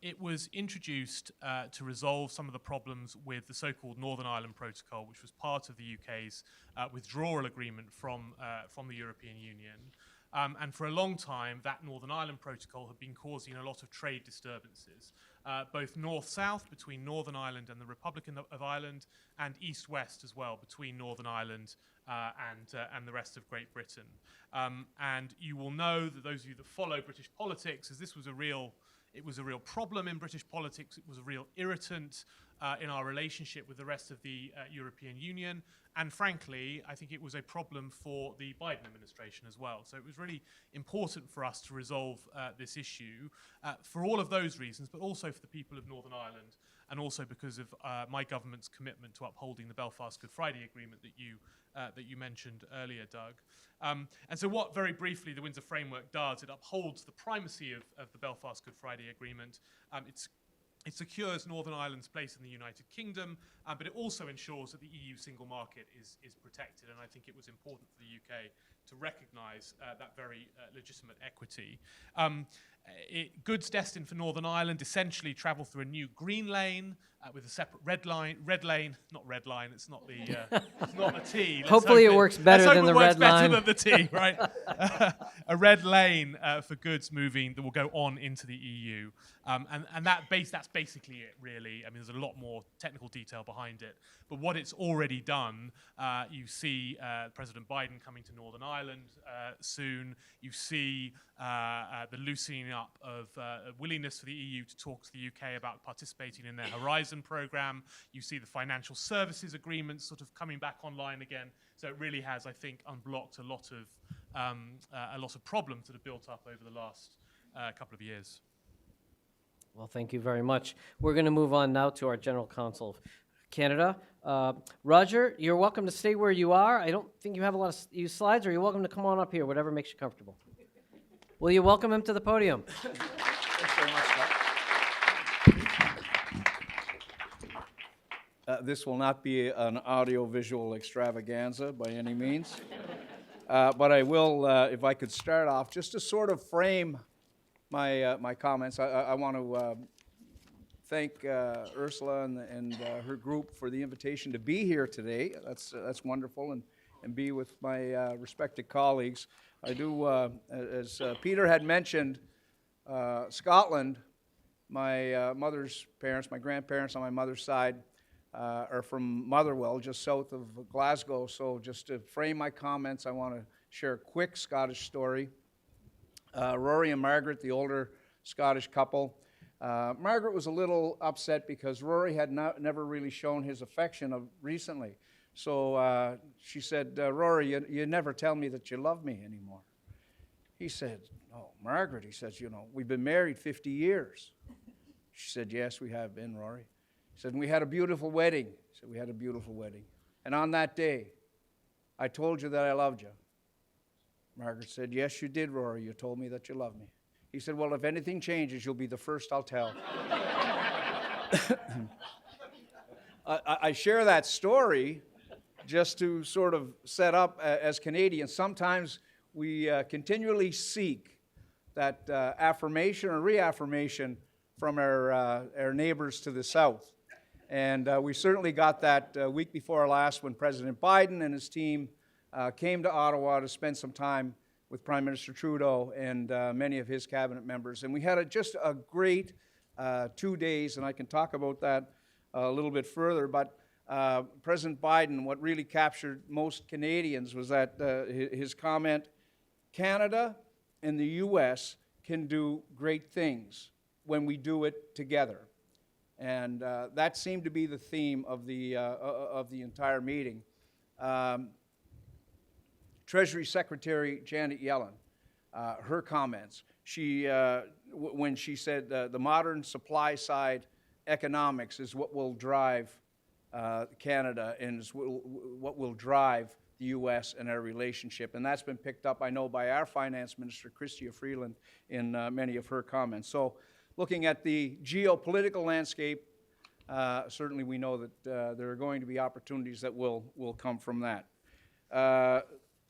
It was introduced to resolve some of the problems with the so-called Northern Ireland Protocol, which was part of the UK's withdrawal agreement from the European Union. And for a long time, that Northern Ireland Protocol had been causing a lot of trade disturbances, both north-south between Northern Ireland and the Republic of Ireland, and east-west as well between Northern Ireland and the rest of Great Britain. And you will know that those of you that follow British politics, as this was a real problem in British politics. It was a real irritant in our relationship with the rest of the European Union. And frankly, I think it was a problem for the Biden administration as well. So it was really important for us to resolve this issue for all of those reasons, but also for the people of Northern Ireland, and also because of my government's commitment to upholding the Belfast Good Friday Agreement that you mentioned earlier, Doug. And so what, very briefly, the Windsor Framework does, it upholds the primacy of the Belfast Good Friday Agreement. It secures Northern Ireland's place in the United Kingdom, but it also ensures that the EU single market is protected, and I think it was important for the UK to recognise that very legitimate equity. Goods destined for Northern Ireland essentially travel through a new green lane with a separate red lane, not red line, it's not the T.
Hopefully it works better than the red line.
Better than the T, right? A red lane for goods moving that will go on into the EU. And that's basically it, really. I mean, there's a lot more technical detail behind it. But what it's already done, you see President Biden coming to Northern Ireland soon. You see the loosening up of willingness for the EU to talk to the UK about participating in their Horizon programme. You see the financial services agreements sort of coming back online again. So it really has, I think, unblocked a lot of problems that have built up over the last couple of years.
Well, thank you very much. We're going to move on now to our General Counsel of Canada. Roger, you're welcome to stay where you are. I don't think you have a lot of slides, or you're welcome to come on up here, whatever makes you comfortable. Will you welcome him to the podium?
Thanks very much, Doug. This will not be an audio-visual extravaganza by any means, but I will, if I could start off, just to sort of frame my comments. I want to thank Ursula and her group for the invitation to be here today. That's wonderful, and be with my respected colleagues. I do, as Peter had mentioned, Scotland, my mother's parents, my grandparents on my mother's side, are from Motherwell, just south of Glasgow. So just to frame my comments, I want to share a quick Scottish story. Rory and Margaret, the older Scottish couple. Margaret was a little upset because Rory had never really shown his affection recently. So she said, Rory, you never tell me that you love me anymore. He said, oh, Margaret, he says, we've been married 50 years. She said, yes, we have been, Rory. He said, and we had a beautiful wedding. He said, we had a beautiful wedding. And on that day, I told you that I loved you. Margaret said, yes, you did, Rory. You told me that you loved me. He said, well, if anything changes, you'll be the first I'll tell. I share that story just to sort of set up as Canadians, sometimes we continually seek that affirmation or reaffirmation from our neighbors to the south. And we certainly got that week before last when President Biden and his team came to Ottawa to spend some time with Prime Minister Trudeau and many of his cabinet members. And we had just a great 2 days, and I can talk about that a little bit further. But President Biden, what really captured most Canadians was that his comment, Canada and the U.S. can do great things when we do it together. And that seemed to be the theme of the entire meeting. Treasury Secretary Janet Yellen, her comments. When she said the modern supply side economics is what will drive Canada and is what will drive the U.S. and our relationship. And that's been picked up, I know, by our Finance Minister, Chrystia Freeland, in many of her comments. So looking at the geopolitical landscape, certainly we know that there are going to be opportunities that will come from that.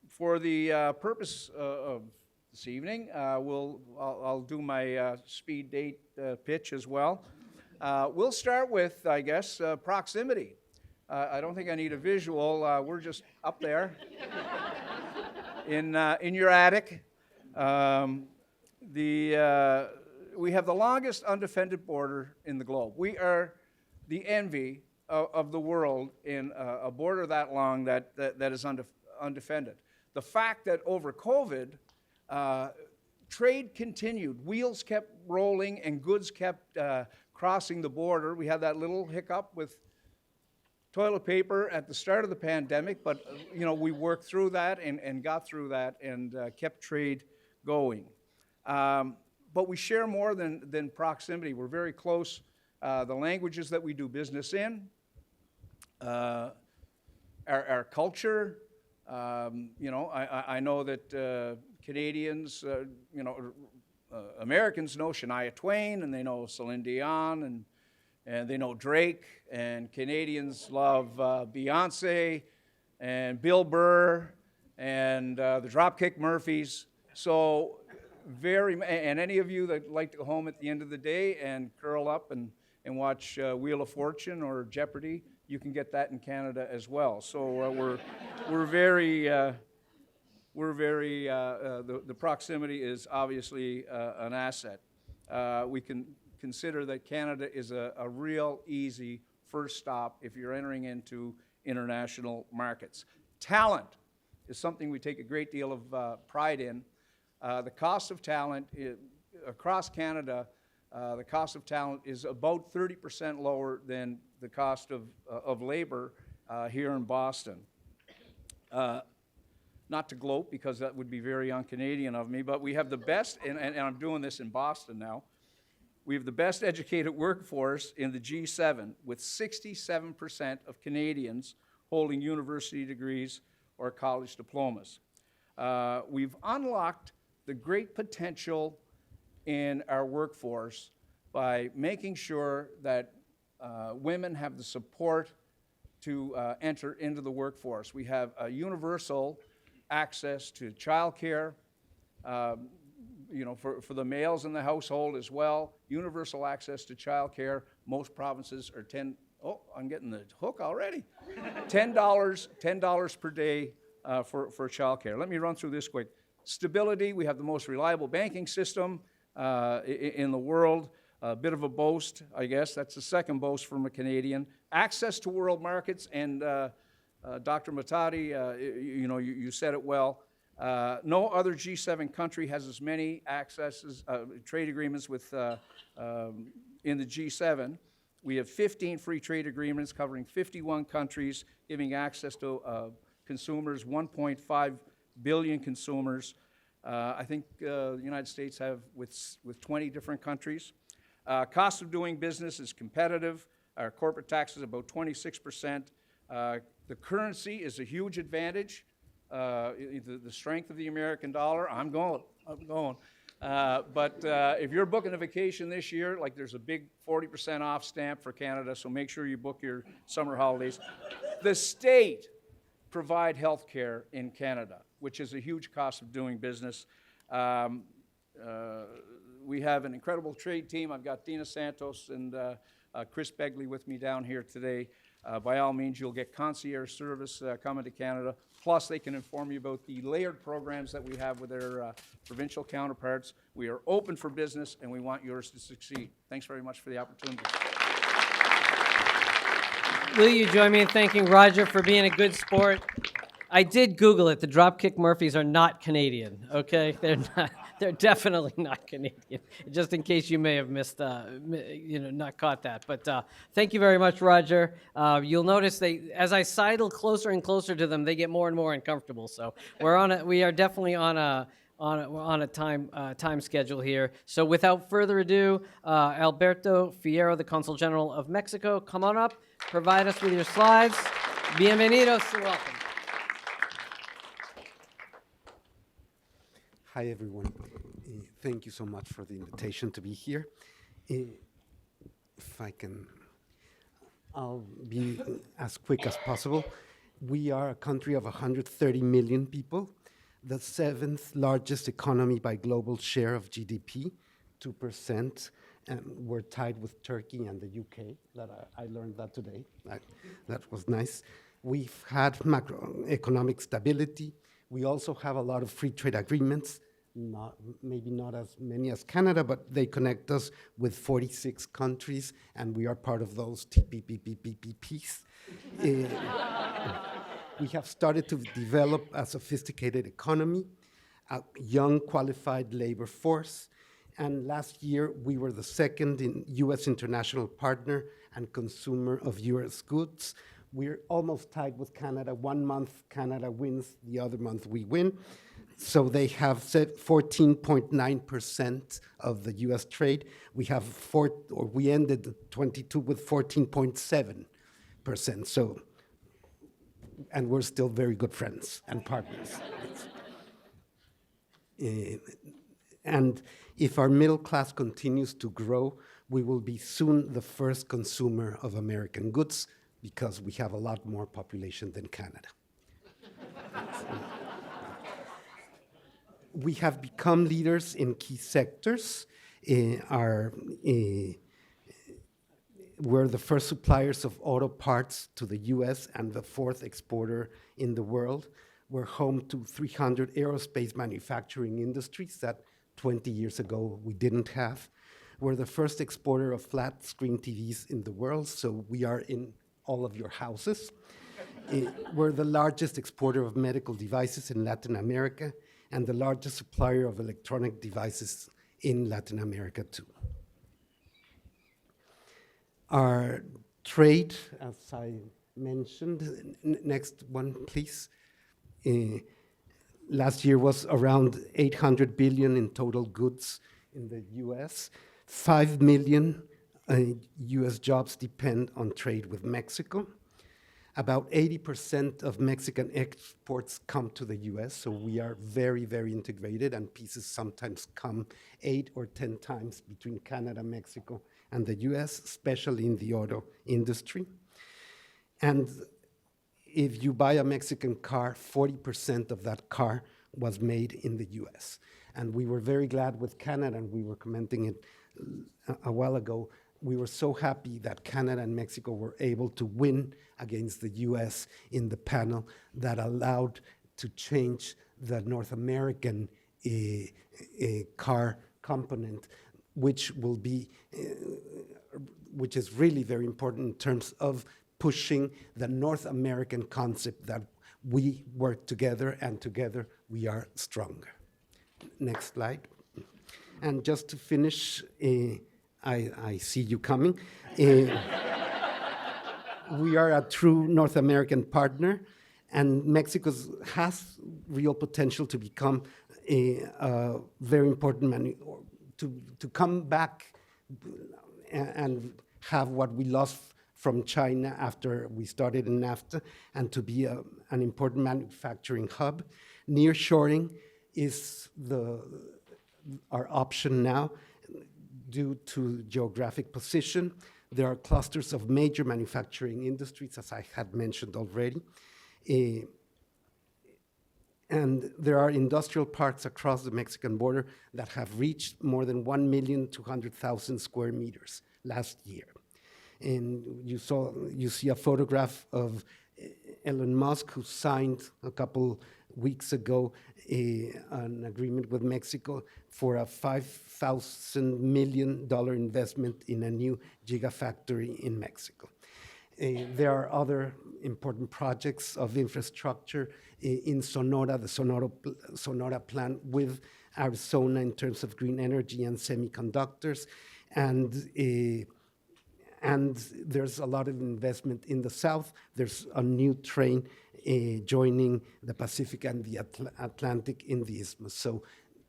For the purpose of this evening, I'll do my speed date pitch as well. We'll start with, I guess, proximity. I don't think I need a visual. We're just up there in your attic. We have the longest undefended border in the globe. We are the envy of the world in a border that long that is undefended. The fact that over COVID, trade continued. Wheels kept rolling and goods kept crossing the border. We had that little hiccup with toilet paper at the start of the pandemic, but we worked through that and got through that and kept trade going. But we share more than proximity. We're very close. The languages that we do business in, our culture. I know that Canadians, Americans know Shania Twain, and they know Celine Dion, and they know Drake, and Canadians love Beyonce, and Bill Burr, and the Dropkick Murphys. So and any of you that like to go home at the end of the day and curl up and watch Wheel of Fortune or Jeopardy, you can get that in Canada as well. So we're very the proximity is obviously an asset. We can consider that Canada is a real easy first stop if you're entering into international markets. Talent is something we take a great deal of pride in. The cost of talent across Canada, the cost of talent is about 30% lower than the cost of labor here in Boston. Not to gloat, because that would be very un-Canadian of me, but we have the best, and I'm doing this in Boston now, we have the best educated workforce in the G7, with 67% of Canadians holding university degrees or college diplomas. We've unlocked the great potential in our workforce by making sure that women have the support to enter into the workforce. We have a universal access to childcare, for the males in the household as well. Universal access to childcare. Most provinces are I'm getting the hook already. $10 per day for childcare. Let me run through this quick. Stability. We have the most reliable banking system in the world. A bit of a boast, I guess. That's the second boast from a Canadian. Access to world markets, and Dr. Matadi, you said it well. No other G7 country has as many trade agreements with in the G7. We have 15 free trade agreements covering 51 countries, giving access to consumers, 1.5 billion consumers. I think the United States have with 20 different countries. Cost of doing business is competitive. Our corporate tax is about 26%. The currency is a huge advantage. The strength of the American dollar, I'm going. But if you're booking a vacation this year, like there's a big 40% off stamp for Canada, so make sure you book your summer holidays. The state provide health care in Canada, which is a huge cost of doing business. We have an incredible trade team. I've got Dina Santos and Chris Begley with me down here today. By all means, you'll get concierge service coming to Canada. Plus, they can inform you about the layered programs that we have with their provincial counterparts. We are open for business, and we want yours to succeed. Thanks very much for the opportunity.
Will you join me in thanking Roger for being a good sport? I did Google it. The Dropkick Murphys are not Canadian, okay? They're not. They're definitely not Canadian, just in case you may have missed, not caught that. But thank you very much, Roger. You'll notice as I sidle closer and closer to them, they get more and more uncomfortable. So we are definitely on a time schedule here. So without further ado, Alberto Fierro, the Consul General of Mexico, come on up, provide us with your slides. Bienvenidos, you're welcome.
Hi, everyone. Thank you so much for the invitation to be here. If I can, I'll be as quick as possible. We are a country of 130 million people, the 7th largest economy by global share of GDP, 2%. And we're tied with Turkey and the UK. I learned that today. That was nice. We've had macroeconomic stability. We also have a lot of free trade agreements, maybe not as many as Canada, but they connect us with 46 countries, and we are part of those TPPPPPs. We have started to develop a sophisticated economy, a young, qualified labor force, and last year we were the second U.S. international partner and consumer of U.S. goods. We're almost tied with Canada. 1 month Canada wins, the other month we win. So they have 14.9% of the U.S. trade. We ended 22 with 14.7%. So, and we're still very good friends and partners. And if our middle class continues to grow, we will be soon the first consumer of American goods, because we have a lot more population than Canada. We have become leaders in key sectors. We're the first suppliers of auto parts to the US and the 4th exporter in the world. We're home to 300 aerospace manufacturing industries that 20 years ago we didn't have. We're the first exporter of flat screen TVs in the world, so we are in all of your houses. We're the largest exporter of medical devices in Latin America and the largest supplier of electronic devices in Latin America too. Our trade, as I mentioned, next one please, last year was around 800 billion in total goods in the US. 5 million US jobs depend on trade with Mexico. About 80% of Mexican exports come to the US, so we are very, very integrated, and pieces sometimes come 8 or 10 times between Canada, Mexico, and the US, especially in the auto industry. And if you buy a Mexican car, 40% of that car was made in the US. And we were very glad with Canada, and we were commenting it a while ago. We were so happy that Canada and Mexico were able to win against the US in the panel that allowed to change the North American car component, which is really very important in terms of pushing the North American concept that we work together, and together we are stronger. Next slide. And just to finish, I see you coming. We are a true North American partner, and Mexico has real potential to become a very important to come back and have what we lost from China after we started in NAFTA, and to be an important manufacturing hub. Nearshoring is our option now due to geographic position. There are clusters of major manufacturing industries, as I had mentioned already. And there are industrial parks across the Mexican border that have reached more than 1,200,000 square meters last year. And you see a photograph of Elon Musk, who signed a couple weeks ago an agreement with Mexico for a $5,000 million investment in a new gigafactory in Mexico. There are other important projects of infrastructure in Sonora, the Sonora plant with Arizona in terms of green energy and semiconductors. And there's a lot of investment in the south. There's a new train joining the Pacific and the Atlantic in the Isthmus. So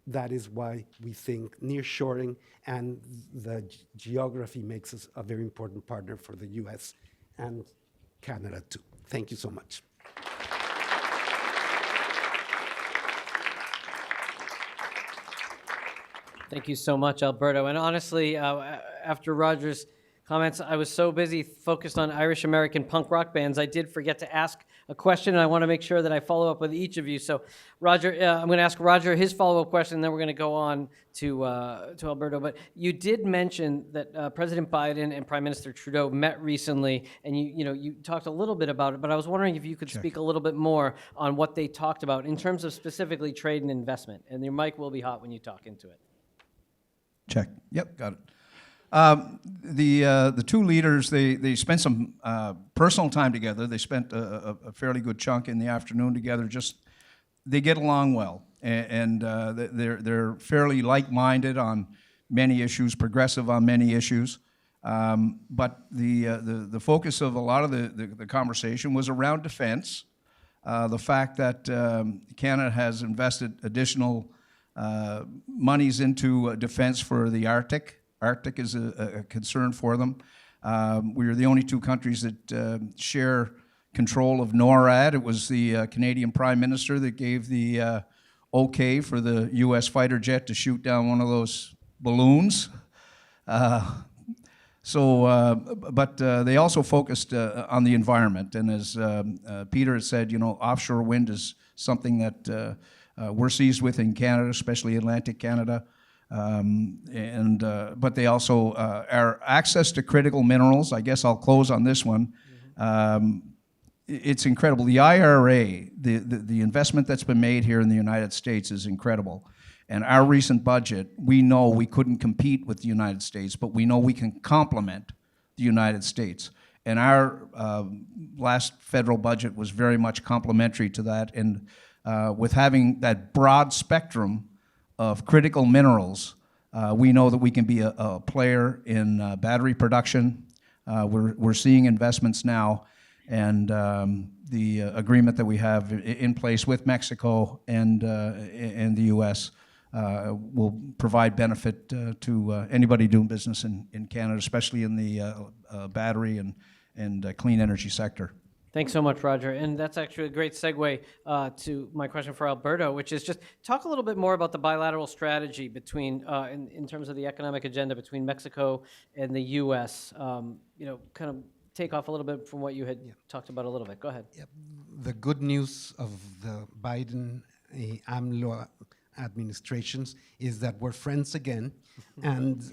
that is why we think nearshoring and the geography makes us a very important partner for the US and Canada too. Thank you so much.
Thank you so much, Alberto. And honestly, after Roger's comments, I was so busy focused on Irish American punk rock bands, I did forget to ask a question, and I want to make sure that I follow up with each of you. So, Roger, I'm going to ask Roger his follow-up question, and then we're going to go on to Alberto. But you did mention that President Biden and Prime Minister Trudeau met recently, and you talked a little bit about it. But I was wondering if you could speak a little bit more on what they talked about in terms of specifically trade and investment. And your mic will be hot when you talk into it.
Check. Yep, got it. The two leaders, they spent some personal time together. They spent a fairly good chunk in the afternoon together. They get along well, and they're fairly like-minded on many issues, progressive on many issues. But the focus of a lot of the conversation was around defense. The fact that Canada has invested additional monies into defense for the Arctic. Arctic is a concern for them. We are the only two countries that share control of NORAD. It was the Canadian Prime Minister that gave the okay for the US fighter jet to shoot down one of those balloons. But they also focused on the environment. And as Peter has said, offshore wind is something that we're seized with in Canada, especially Atlantic Canada. But they also, our access to critical minerals, I guess I'll close on this one. It's incredible. The IRA, the investment that's been made here in the United States is incredible. And our recent budget, we know we couldn't compete with the United States, but we know we can complement the United States. And our last federal budget was very much complementary to that. And with having that broad spectrum of critical minerals, we know that we can be a player in battery production. We're seeing investments now, and the agreement that we have in place with Mexico and the U.S. Will provide benefit to anybody doing business in Canada, especially in the battery and clean energy sector.
Thanks so much, Roger. And that's actually a great segue to my question for Alberto, which is just talk a little bit more about the bilateral strategy between, in terms of the economic agenda between Mexico and the U.S. Kind of take off a little bit from what you had talked about a little bit. Go ahead.
Yep. The good news of the Biden AMLO administrations is that we're friends again. And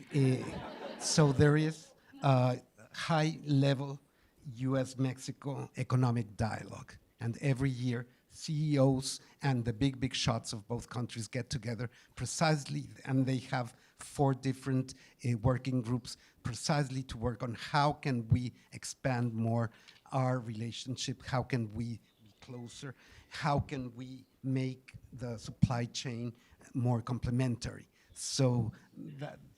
so there is a high-level U.S.-Mexico economic dialogue. And every year, CEOs and the big shots of both countries get together precisely, and they have 4 different working groups precisely to work on how can we expand more our relationship, how can we be closer, how can we make the supply chain more complementary. So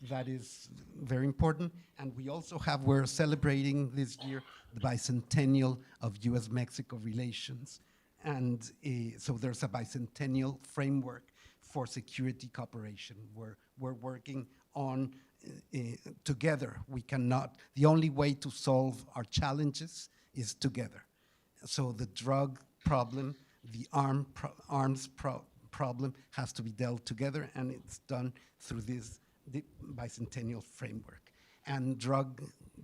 that is very important. And we also we're celebrating this year the bicentennial of U.S.-Mexico relations. And so there's a bicentennial framework for security cooperation where we're working on together. The only way to solve our challenges is together. So the drug problem, the arms problem has to be dealt together, and it's done through this bicentennial framework. And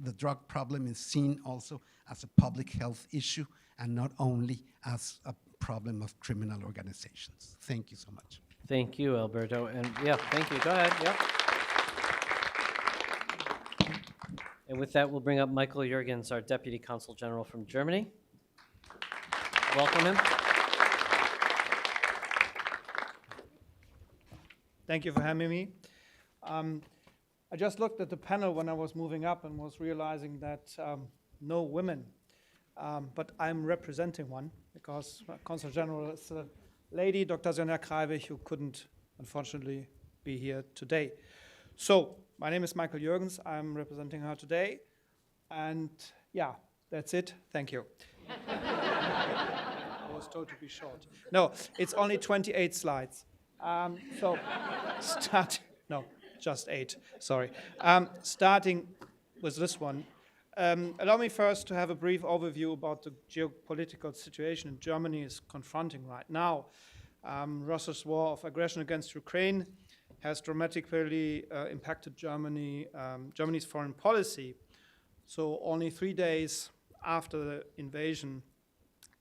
the drug problem is seen also as a public health issue and not only as a problem of criminal organizations. Thank you so much.
Thank you, Alberto. And yeah, thank you. Go ahead. Yep. And with that, we'll bring up Michael Jürgens, our Deputy Consul General from Germany. Welcome him.
Thank you for having me. I just looked at the panel when I was moving up and was realizing that no women, but I'm representing one because Consul General is a lady, Dr. Sonja Kreivich, who couldn't, unfortunately, be here today. So, my name is Michael Jürgens. I'm representing her today. And yeah, that's it. Thank you. I was told to be short. No, it's only 28 slides. So, no, just 8, sorry. Starting with this one. Allow me first to have a brief overview about the geopolitical situation Germany is confronting right now. Russia's war of aggression against Ukraine has dramatically impacted Germany's foreign policy. So only 3 days after the invasion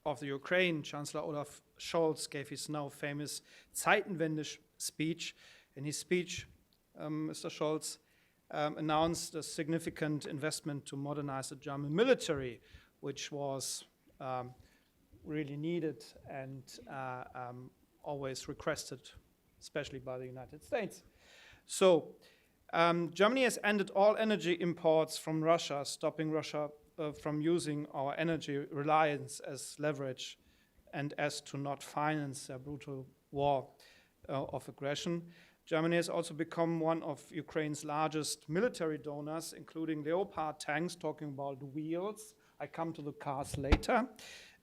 of the Ukraine, Chancellor Olaf Scholz gave his now famous Zeitenwende speech. In his speech, Mr. Scholz announced a significant investment to modernize the German military, which was really needed and always requested, especially by the United States. So Germany has ended all energy imports from Russia, stopping Russia from using our energy reliance as leverage and as to not finance a brutal war of aggression. Germany has also become one of Ukraine's largest military donors, including Leopard tanks, talking about the wheels. I come to the cars later.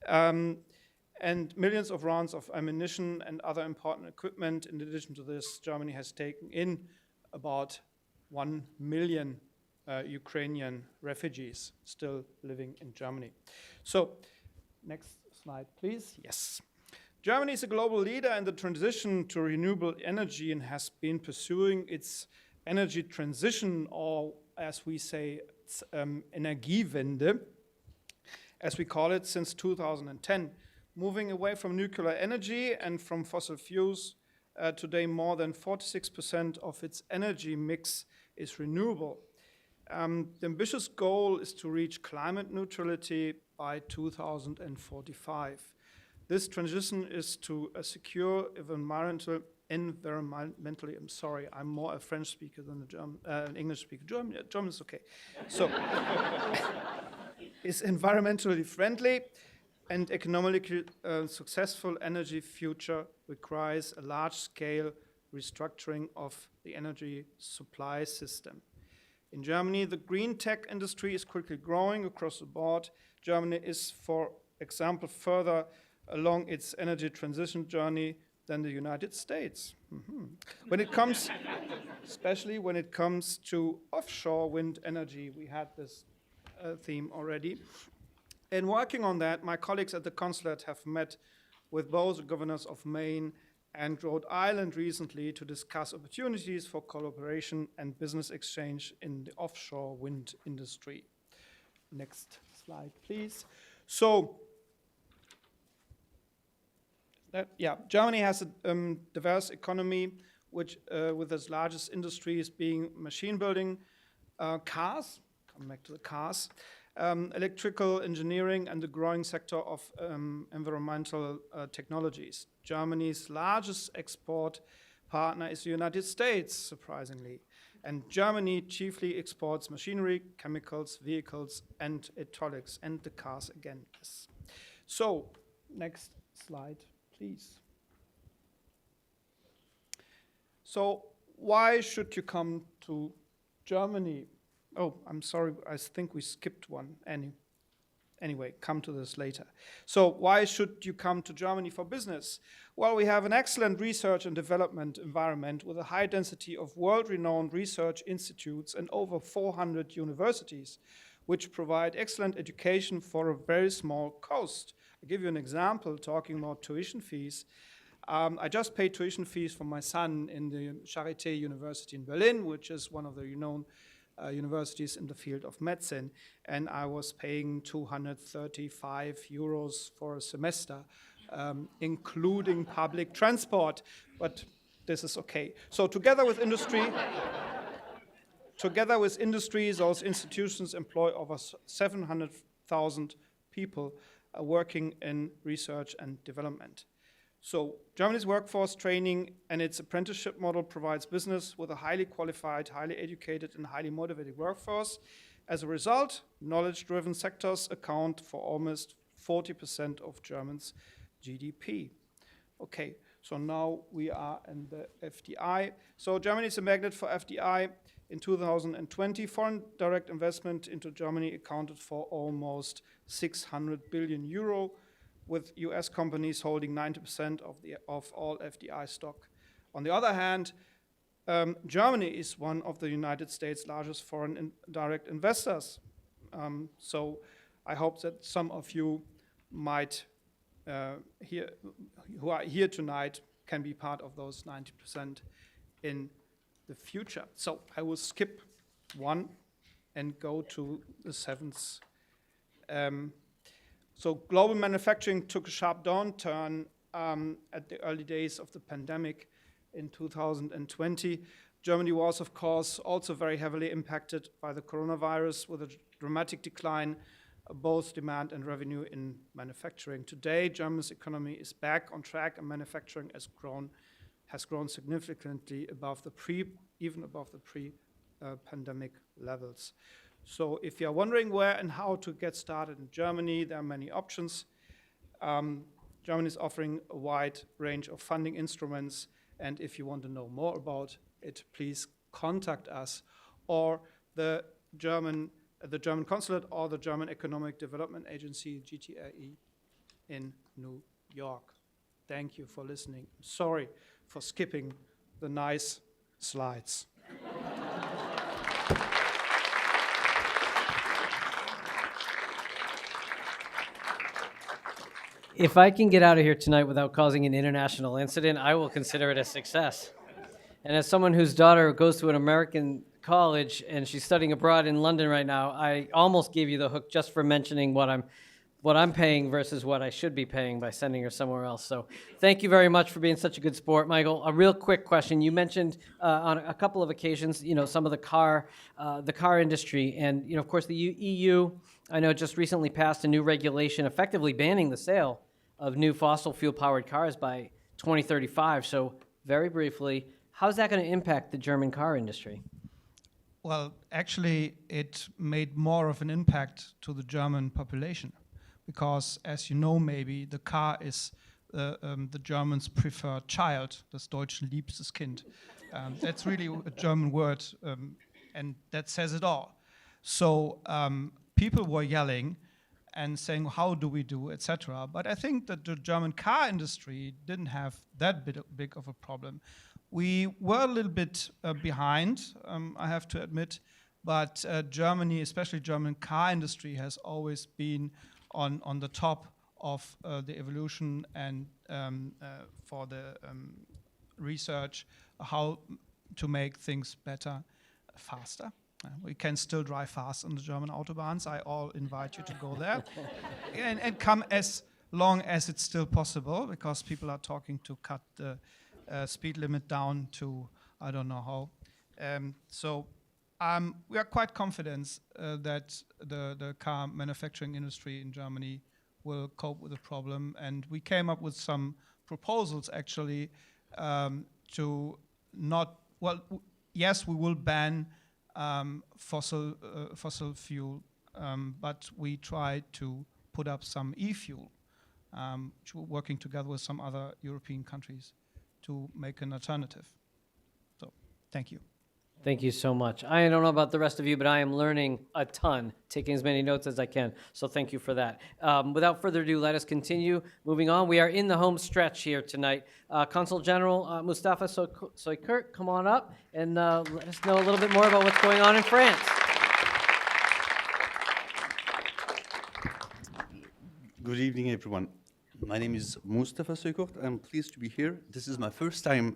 And millions of rounds of ammunition and other important equipment. In addition to this, Germany has taken in about 1 million Ukrainian refugees still living in Germany. So, next slide, please. Yes. Germany is a global leader in the transition to renewable energy and has been pursuing its energy transition, or as we say, Energiewende, as we call it, since 2010. Moving away from nuclear energy and from fossil fuels, today more than 46% of its energy mix is renewable. The ambitious goal is to reach climate neutrality by 2045. This transition is to a secure environmentally, I'm sorry, I'm more a French speaker than an English speaker. German is okay. So, is environmentally friendly and economically successful energy future requires a large-scale restructuring of the energy supply system. In Germany, the green tech industry is quickly growing across the board. Germany is, for example, further along its energy transition journey than the United States. When it comes, especially when it comes to offshore wind energy, we had this theme already. In working on that, my colleagues at the consulate have met with both the governors of Maine and Rhode Island recently to discuss opportunities for collaboration and business exchange in the offshore wind industry. Next slide, please. So, Germany has a diverse economy, which with its largest industries being machine building, cars, come back to the cars, electrical engineering, and the growing sector of environmental technologies. Germany's largest export partner is the United States, surprisingly. And Germany chiefly exports machinery, chemicals, vehicles, and electronics, and the cars again. Yes. So, next slide, please. So, why should you come to Germany? Oh, I'm sorry, I think we skipped one. Anyway, come to this later. So why should you come to Germany for business? Well, we have an excellent research and development environment with a high density of world-renowned research institutes and over 400 universities, which provide excellent education for a very small cost. I'll give you an example, talking about tuition fees. I just paid tuition fees for my son in the Charité University in Berlin, which is one of the renowned universities in the field of medicine, and I was paying 235 euros for a semester, including public transport, but this is okay. So together with industry, those institutions employ over 700,000 people working in research and development. So Germany's workforce training and its apprenticeship model provides business with a highly qualified, highly educated, and highly motivated workforce. As a result, knowledge-driven sectors account for almost 40% of Germany's GDP. Okay, so now we are in the FDI. So Germany is a magnet for FDI. In 2020, foreign direct investment into Germany accounted for almost 600 billion euro, with US companies holding 90% of all FDI stock. On the other hand, Germany is one of the United States' largest foreign direct investors. So I hope that some of you might, who are here tonight, can be part of those 90% in the future. So I will skip one and go to the seventh. So global manufacturing took a sharp downturn at the early days of the pandemic in 2020. Germany was, of course, also very heavily impacted by the coronavirus, with a dramatic decline of both demand and revenue in manufacturing. Today, Germany's economy is back on track, and manufacturing has grown significantly even above the pre-pandemic levels. So if you're wondering where and how to get started in Germany, there are many options. Germany is offering a wide range of funding instruments, and if you want to know more about it, please contact us or the German consulate or the German Economic Development Agency, GTAE, in New York. Thank you for listening. Sorry for skipping the nice slides.
If I can get out of here tonight without causing an international incident, I will consider it a success. And as someone whose daughter goes to an American college and she's studying abroad in London right now, I almost gave you the hook just for mentioning what I'm paying versus what I should be paying by sending her somewhere else. So thank you very much for being such a good sport, Michael. A real quick question. You mentioned on a couple of occasions, some of the car industry, and of course the EU, I know, just recently passed a new regulation effectively banning the sale of new fossil fuel powered cars by 2035. So very briefly, how's that going to impact the German car industry?
Well, actually, it made more of an impact to the German population because, as you know, maybe the car is the Germans' preferred child, das deutsche liebstes Kind. That's really a German word, and that says it all. So people were yelling and saying, how do we do, etc. But I think that the German car industry didn't have that big of a problem. We were a little bit behind, I have to admit, but Germany, especially German car industry, has always been on the top of the evolution and for the research how to make things better, faster. We can still drive fast on the German autobahns. I all invite you to go there and come as long as it's still possible, because people are talking to cut the speed limit down to I don't know how. So we are quite confident that the car manufacturing industry in Germany will cope with the problem, and we came up with some proposals actually to not, well, yes, we will ban fossil fuel, but we try to put up some e-fuel, working together with some other European countries to make an alternative. So, thank you.
Thank you so much. I don't know about the rest of you, but I am learning a ton, taking as many notes as I can. So thank you for that. Without further ado, let us continue. Moving on, we are in the home stretch here tonight. Consul General Mustafa Sawyer, come on up and let us know a little bit more about what's going on in France.
Good evening, everyone. My name is Mustafa Sawyer. I'm pleased to be here. This is my first time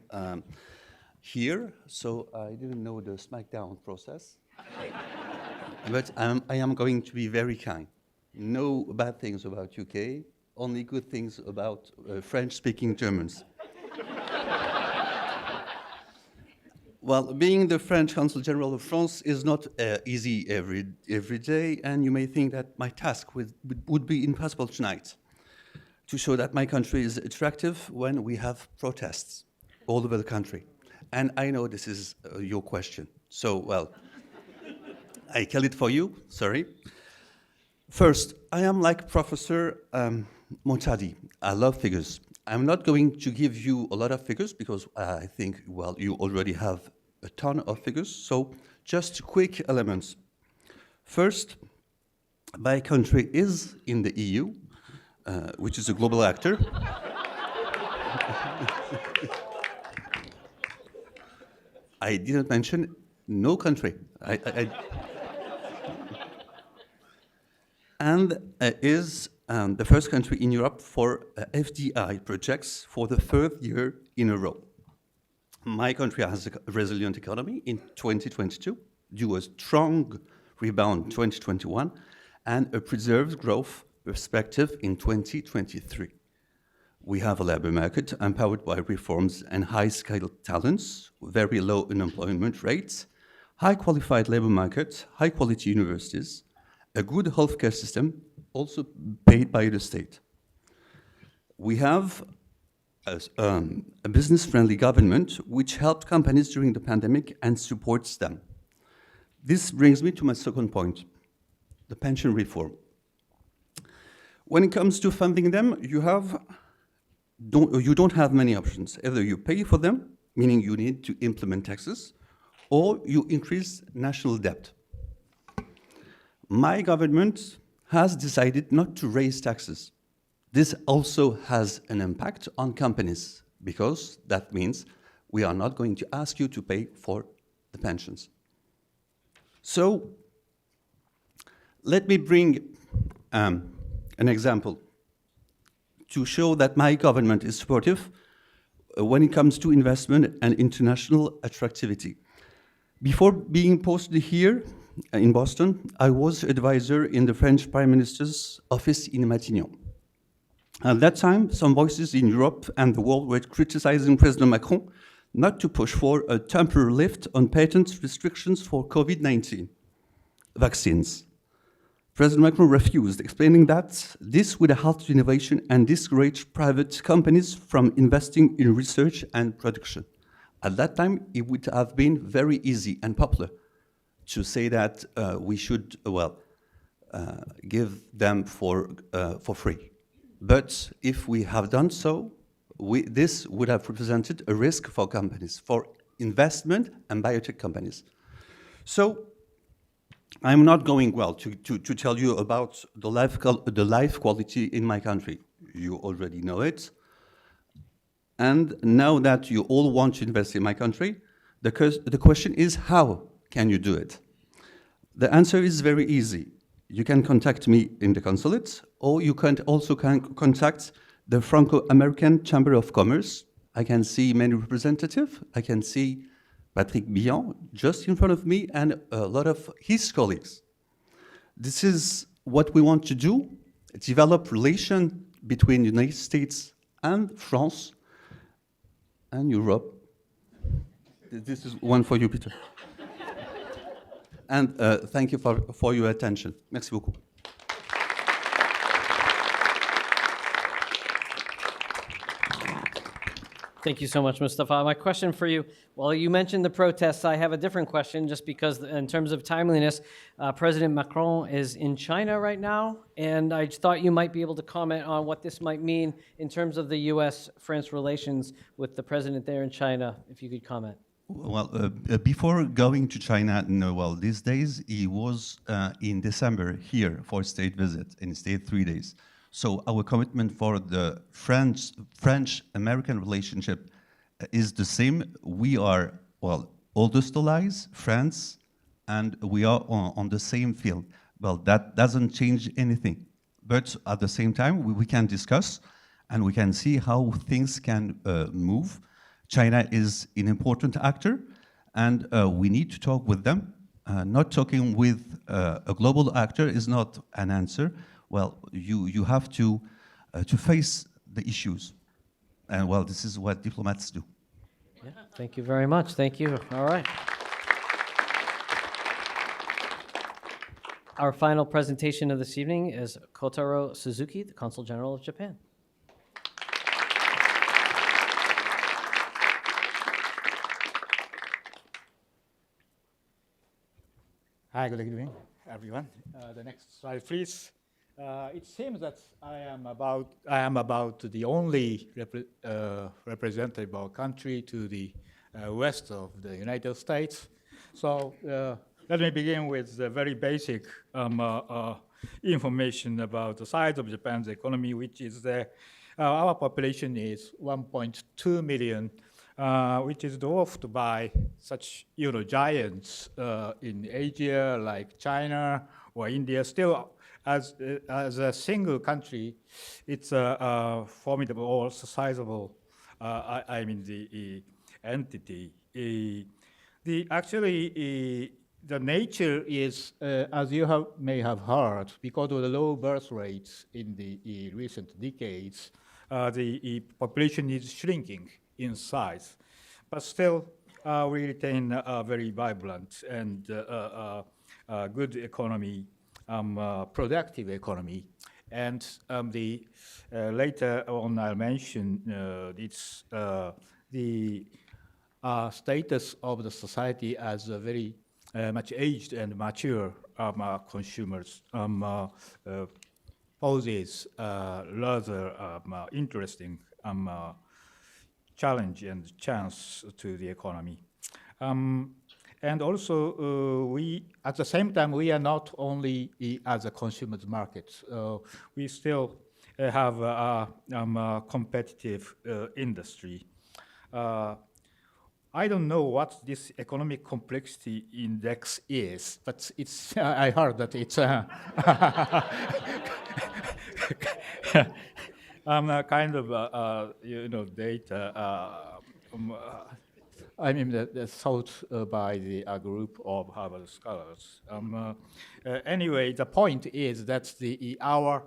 here, so I didn't know the SmackDown process. But I am going to be very kind. No bad things about UK. only good things about French-speaking Germans. Well, being the French Consul General of France is not easy every day, and you may think that my task would be impossible tonight to show that my country is attractive when we have protests all over the country. And I know this is your question. So, well, I kill it for you, sorry. First, I am like Professor Montadi. I love figures. I'm not going to give you a lot of figures because I think, well, you already have a ton of figures. So just quick elements. First, my country is in the EU, which is a global actor. I didn't mention no country. And is the first country in Europe for FDI projects for the third year in a row. My country has a resilient economy in 2022, due to a strong rebound in 2021, and a preserved growth perspective in 2023. We have a labor market empowered by reforms and high-skilled talents, very low unemployment rates, high-qualified labor market, high-quality universities, a good healthcare system, also paid by the state. We have a business-friendly government which helped companies during the pandemic and supports them. This brings me to my second point, the pension reform. When it comes to funding them, you don't have many options. Either you pay for them, meaning you need to implement taxes, or you increase national debt. My government has decided not to raise taxes. This also has an impact on companies because that means we are not going to ask you to pay for the pensions. So let me bring an example to show that my government is supportive when it comes to investment and international attractivity. Before being posted here in Boston, I was advisor in the French Prime Minister's office in Matignon. At that time, some voices in Europe and the world were criticizing President Macron not to push for a temporary lift on patent restrictions for COVID-19 vaccines. President Macron refused, explaining that this would halt innovation and discourage private companies from investing in research and production. At that time, it would have been very easy and popular to say that we should, give them for free. But if we have done so, this would have represented a risk for companies, for investment and biotech companies. So I'm not going, to tell you about the life quality in my country. You already know it. And now that you all want to invest in my country, the question is, how can you do it? The answer is very easy. You can contact me in the consulate, or you can also contact the Franco-American Chamber of Commerce. I can see many representatives. I can see Patrick Billon just in front of me and a lot of his colleagues. This is what we want to do, develop relation between the United States and France and Europe. This is one for you, Peter. And thank you for your attention. Merci beaucoup.
Thank you so much, Mustafa. My question for you, well, you mentioned the protests. I have a different question just because in terms of timeliness, President Macron is in China right now, and I thought you might be able to comment on what this might mean in terms of the U.S.-France relations with the president there in China, if you could comment.
Well, before going to China, no, well, these days he was in December here for a state visit, and he stayed 3 days. So our commitment for the French-American relationship is the same. We are, oldest allies, France, and we are on the same field. Well, that doesn't change anything. But at the same time, we can discuss and we can see how things can move. China is an important actor, and we need to talk with them. Not talking with a global actor is not an answer. Well, you have to to face the issues. And well, this is what diplomats do.
Yeah, thank you very much. Thank you. All right. Our final presentation of this evening is Kotaro Suzuki, the Consul General of Japan.
Hi, good evening, everyone. The next slide, please. It seems that I am about the only representative of country to the west of the United States. So let me begin with the very basic information about the size of Japan's economy, which is our population is 1.2 million. Which is dwarfed by such giants in Asia like China or India. Still, as a single country, it's a formidable or sizable. The entity. The nature is, as you may have heard, because of the low birth rates in the recent decades, the population is shrinking in size, but still we retain a very vibrant and good economy, productive economy. And later on I'll mention it's the status of the society as a very much aged and mature consumers poses rather interesting challenge and chance to the economy. And also, we, at the same time, we are not only as a consumer's market. We still have a competitive industry. I don't know what this economic complexity index is, but it's, I heard that it's kind of data. That's thought by the group of Harvard scholars. Anyway, the point is that our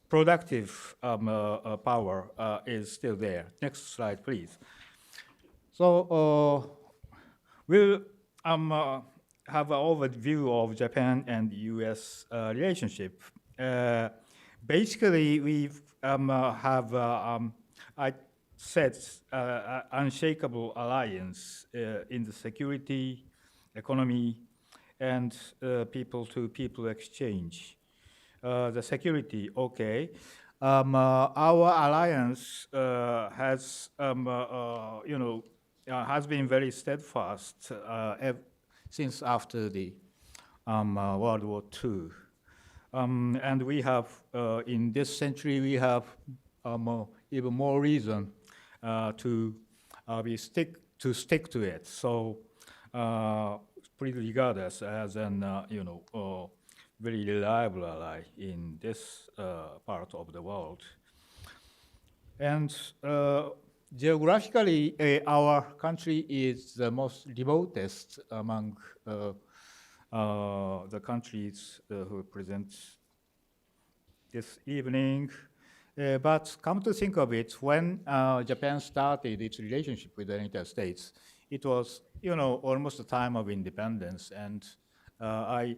productive power is still there. Next slide, please. So we'll have an overview of Japan and U.S. relationship. Basically, we have, I said, unshakable alliance in the security, economy, and people-to-people exchange. The security, okay. Our alliance has, has been very steadfast since after the World War II. And we have, in this century, we have even more reason to stick to it. So, pretty regard us as an, very reliable ally in this part of the world. And geographically, our country is the most remotest among the countries who present this evening. But come to think of it, when Japan started its relationship with the United States, it was, almost the time of independence. And I'm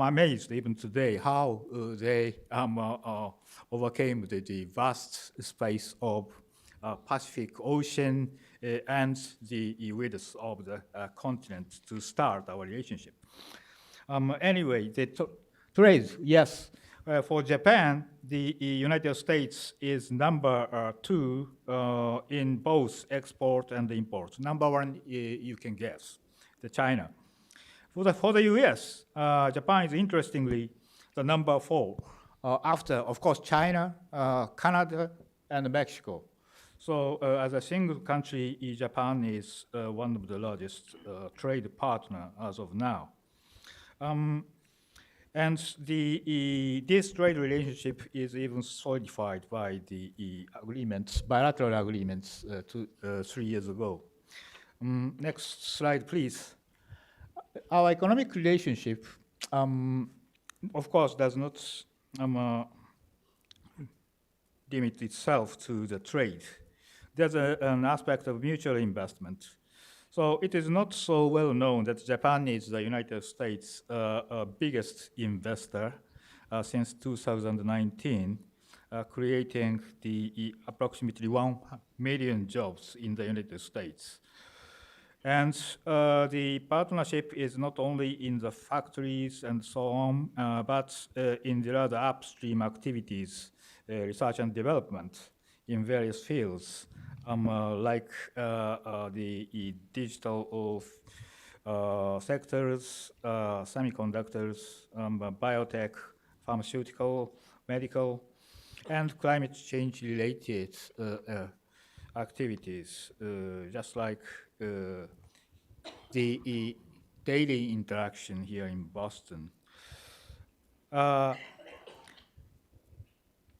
amazed even today how they overcame the vast space of Pacific Ocean and the width of the continent to start our relationship. Anyway, the trade, yes. For Japan, the United States is number 2 in both export and import. Number 1, you can guess, the China. For the US, Japan is interestingly the number 4 after, of course, China, Canada, and Mexico. So as a single country, Japan is one of the largest trade partner as of now. And this trade relationship is even solidified by the bilateral agreements 3 years ago. Next slide, please. Our economic relationship of course, does not limit itself to the trade. There's an aspect of mutual investment. So it is not so well known that Japan is the United States' biggest investor since 2019, creating approximately 1 million jobs in the United States. And the partnership is not only in the factories and so on, but in the other upstream activities, research and development in various fields, like the digital sectors, semiconductors, biotech, pharmaceutical, medical, and climate change related activities, just like the daily interaction here in Boston.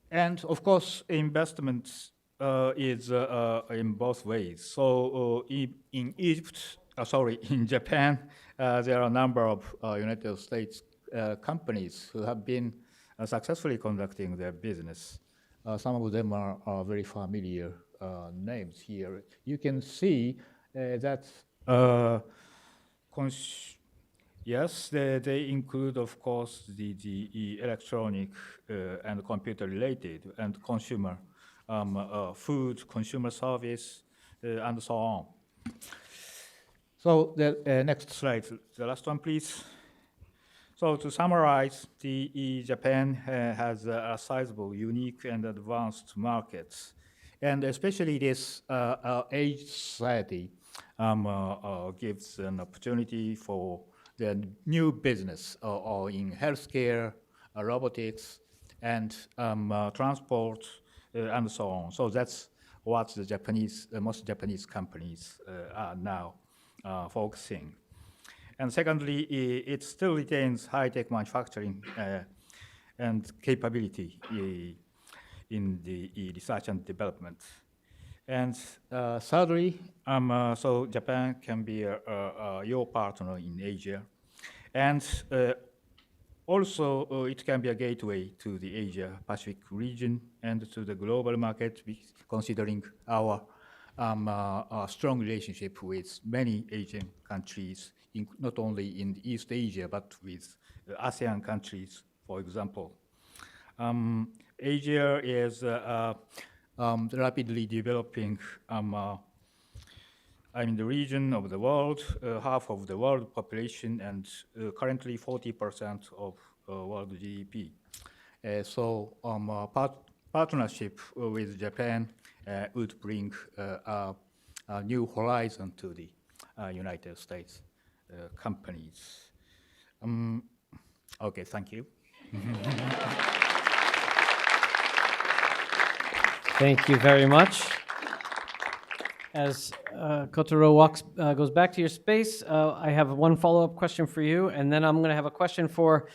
And of course, investment is in both ways. So in Japan, there are a number of United States companies who have been successfully conducting their business. Some of them are very familiar names here. You can see that yes, they include, of course, the electronic and computer-related and consumer food, consumer service, and so on. So the next slide, the last one, please. So to summarize, Japan has a sizable, unique, and advanced markets. And especially this age society gives an opportunity for the new business in healthcare, robotics, and transport, and so on. So that's what the most Japanese companies are now focusing. And secondly, it still retains high-tech manufacturing and capability in the research and development. And thirdly, so Japan can be your partner in Asia. And also, it can be a gateway to the Asia-Pacific region and to the global market, considering our strong relationship with many Asian countries, not only in East Asia, but with ASEAN countries, for example. Asia is rapidly developing the region of the world, half of the world population, and currently 40% of world GDP. So partnership with Japan would bring a new horizon to the United States companies. Okay, thank you.
Thank you very much. As Kotaro goes back to your space, I have one follow-up question for you, and then I'm going to have a question for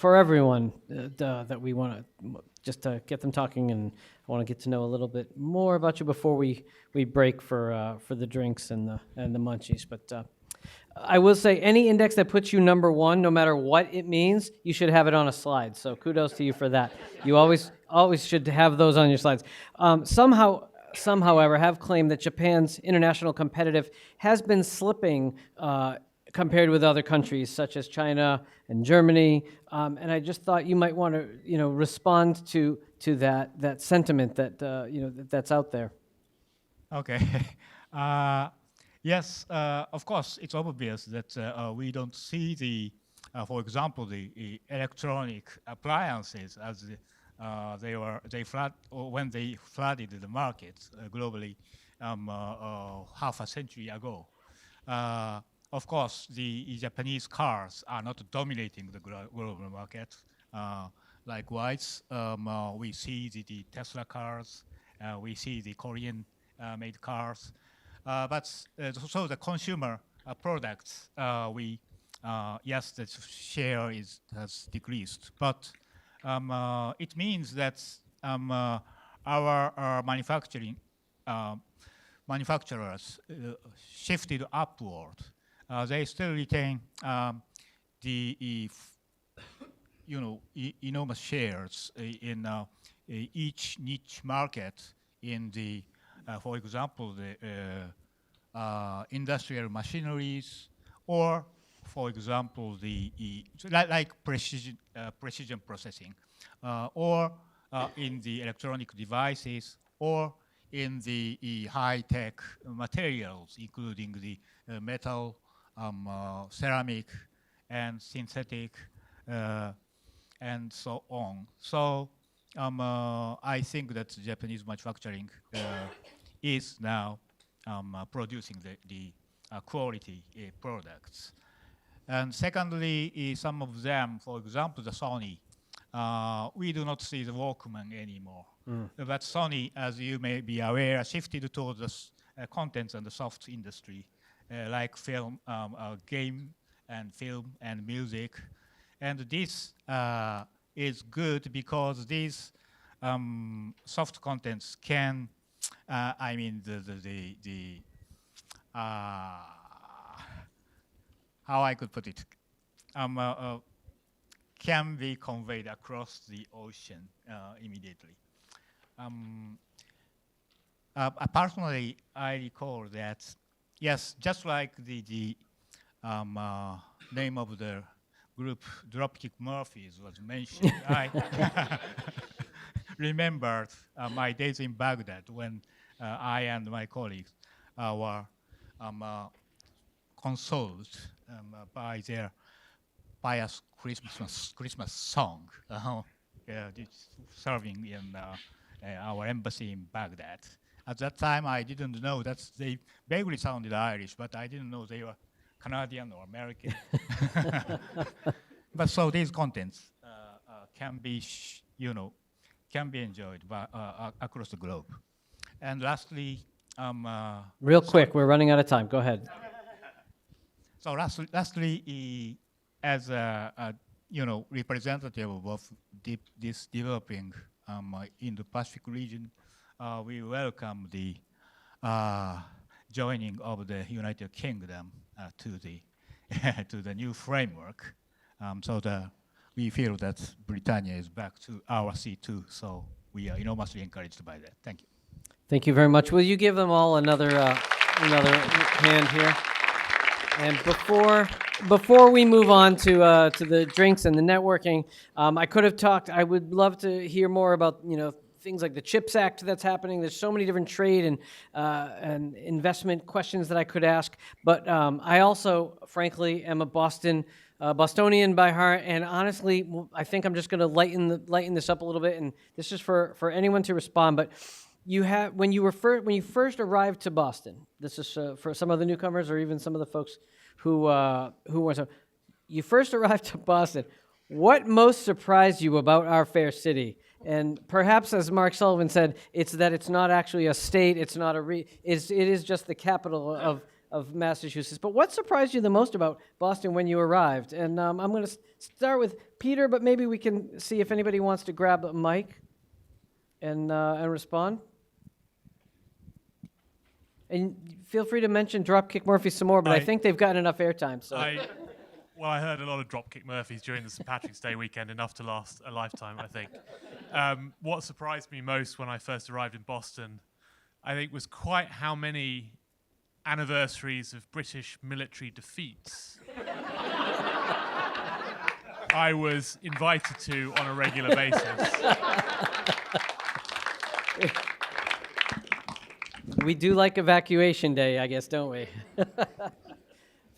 everyone that we want to just to get them talking, and I want to get to know a little bit more about you before we break for the drinks and the munchies. But I will say, any index that puts you number one, no matter what it means, you should have it on a slide. So kudos to you for that. You always should have those on your slides. Some, however, have claimed that Japan's international competitive has been slipping compared with other countries such as China and Germany. And I just thought you might want to, respond to that sentiment that that's out there.
Okay. Yes, of course, it's obvious that we don't see for example, the electronic appliances as when they flooded the markets globally half a century ago. Of course, the Japanese cars are not dominating the global market. Likewise, we see the Tesla cars, we see the Korean-made cars. But so the consumer products, yes, the share has decreased, but it means that our manufacturers shifted upward. They still retain the enormous shares in each niche market in the, for example, the industrial machineries, or, for example, like precision processing, or in the electronic devices, or in the high-tech materials, including the metal, ceramic, and synthetic, and so on. So I think that Japanese manufacturing is now producing the quality products. And secondly, some of them, for example, the Sony, we do not see the Walkman anymore. But Sony, as you may be aware, shifted towards the contents and the soft industry, like film, game, and film and music. And this is good because these soft contents can, I mean, how I could put it, can be conveyed across the ocean immediately. Personally, I recall that, yes, just like the name of the group, Dropkick Murphys, was mentioned, I remembered my days in Baghdad when I and my colleagues were consoled by their pious Christmas song, serving in our embassy in Baghdad. At that time, I didn't know that they vaguely sounded Irish, but I didn't know they were Canadian or American. But so these contents can be, can be enjoyed by, across the globe. And lastly,
real quick, we're running out of time. Go ahead.
So lastly, as a representative of this developing Indo-Pacific region, we welcome the joining of the United Kingdom to the to the new framework. So we feel that Britannia is back to our seat too. So we are enormously encouraged by that. Thank you.
Thank you very much. Will you give them all another hand here? And before we move on to the drinks and the networking, I could have talked. I would love to hear more about things like the CHIPS Act that's happening. There's so many different trade and investment questions that I could ask. But I also, frankly, am a Bostonian by heart, and honestly, I think I'm just going to lighten this up a little bit. And this is for anyone to respond. But when you first arrived to Boston, this is for some of the newcomers or even some of the folks who were so. You first arrived to Boston. What most surprised you about our fair city? And perhaps, as Mark Sullivan said, it's that it's not actually a state. It's not it is just the capital of Massachusetts. But what surprised you the most about Boston when you arrived? And I'm going to start with Peter, but maybe we can see if anybody wants to grab a mic and respond. And feel free to mention Dropkick Murphys some more, but I think they've gotten enough airtime. So.
Well, I heard a lot of Dropkick Murphys during the St. Patrick's Day weekend, enough to last a lifetime, I think. What surprised me most when I first arrived in Boston, I think, was quite how many anniversaries of British military defeats I was invited to on a regular basis.
We do like Evacuation Day, I guess, don't we?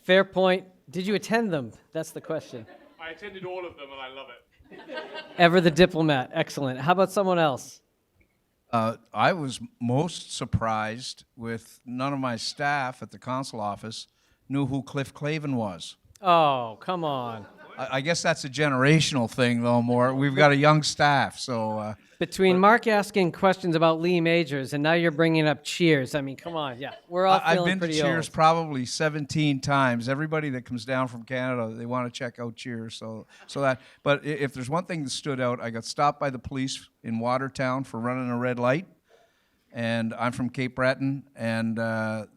Fair point. Did you attend them? That's the question.
I attended all of them, and I love it.
Ever the diplomat. Excellent. How about someone else?
I was most surprised with none of my staff at the consul office knew who Cliff Clavin was.
Oh, come on.
I guess that's a generational thing, though, more. We've got a young staff, so...
Between Mark asking questions about Lee Majors and now you're bringing up Cheers, I mean, come on, yeah. We're all feeling pretty old.
I've been to Cheers probably 17 times. Everybody that comes down from Canada, they want to check out Cheers. So that. But if there's one thing that stood out, I got stopped by the police in Watertown for running a red light. And I'm from Cape Breton, and the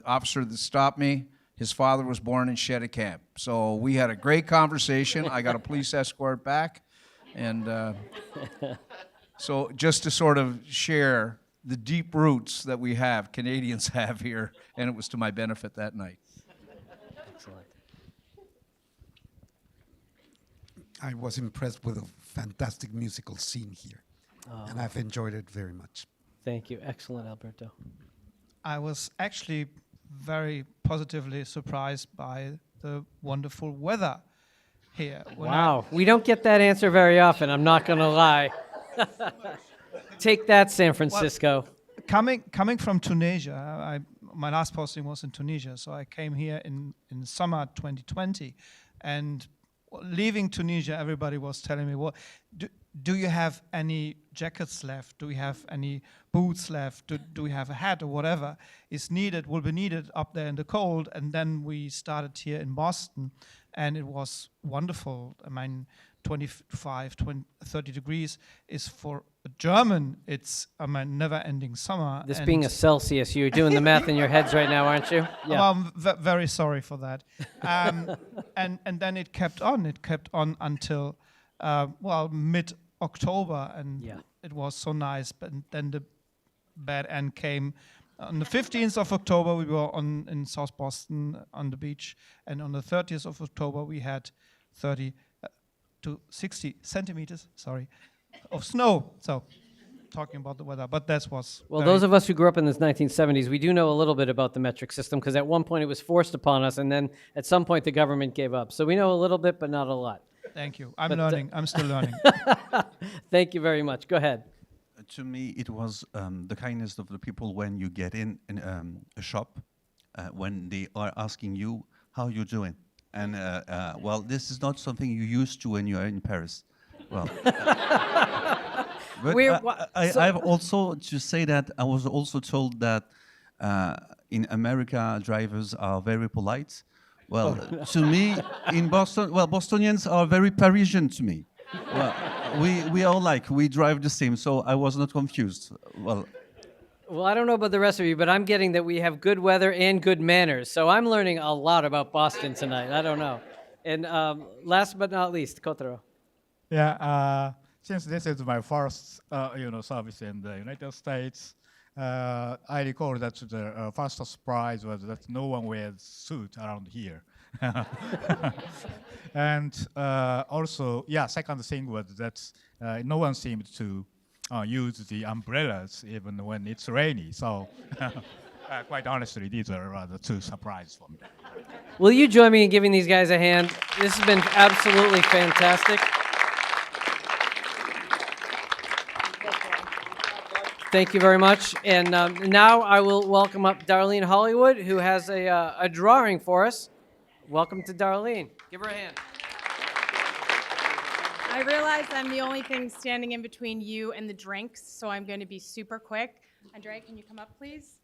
officer that stopped me His father was born in Shedda Camp. So we had a great conversation. I got a police escort back. And so just to sort of share the deep roots that we have, Canadians have here, and it was to my benefit that night.
Excellent.
I was impressed with a fantastic musical scene here, and I've enjoyed it very much.
Thank you. Excellent, Alberto.
I was actually very positively surprised by the wonderful weather here.
Wow. We don't get that answer very often, I'm not going to lie. Take that, San Francisco.
Coming from Tunisia, my last posting was in Tunisia, so I came here in summer 2020, and leaving Tunisia, everybody was telling me, "Well, do you have any jackets left? Do we have any boots left? Do we have a hat or whatever is needed? Will be needed up there in the cold?" And then we started here in Boston, and it was wonderful. I mean, 30 degrees is for a German, it's never-ending summer.
This being a Celsius, you're doing the math in your heads right now, aren't you?
Yeah. Well, I'm very sorry for that. And then it kept on. It kept on until, mid-October, and it was so nice. But then the bad end came. On the 15th of October, we were in South Boston on the beach, and on the 30th of October, we had 30 to 60 centimeters, of snow. So, talking about the weather, but that was...
Well, those of us who grew up in the 1970s, we do know a little bit about the metric system, because at one point it was forced upon us, and then at some point the government gave up. So we know a little bit, but not a lot.
Thank you. I'm learning. I'm still learning.
Thank you very much. Go ahead.
To me, it was the kindness of the people when you get in a shop, when they are asking you, how you doing? And, well, this is not something you used to when you are in Paris. Well, but I've also to say that I was also told that in America, drivers are very polite. Well, to me, in Boston, well, Bostonians are very Parisian to me. Well, we all we drive the same, so I was not confused.
Well, I don't know about the rest of you, but I'm getting that we have good weather and good manners. So I'm learning a lot about Boston tonight. I don't know. And last but not least, Kotaro.
Yeah, since this is my first, service in the United States, I recall that the first surprise was that no one wears suit around here. And also, second thing was that no one seemed to use the umbrellas even when it's rainy. So, quite honestly, these are rather two surprises for me.
Will you join me in giving these guys a hand? This has been absolutely fantastic. Thank you very much. And now I will welcome up Darlene Hollywood, who has a drawing for us. Welcome to Darlene. Give her a hand.
I realize I'm the only thing standing in between you and the drinks, so I'm going to be super quick. Andrea, can you come up, please?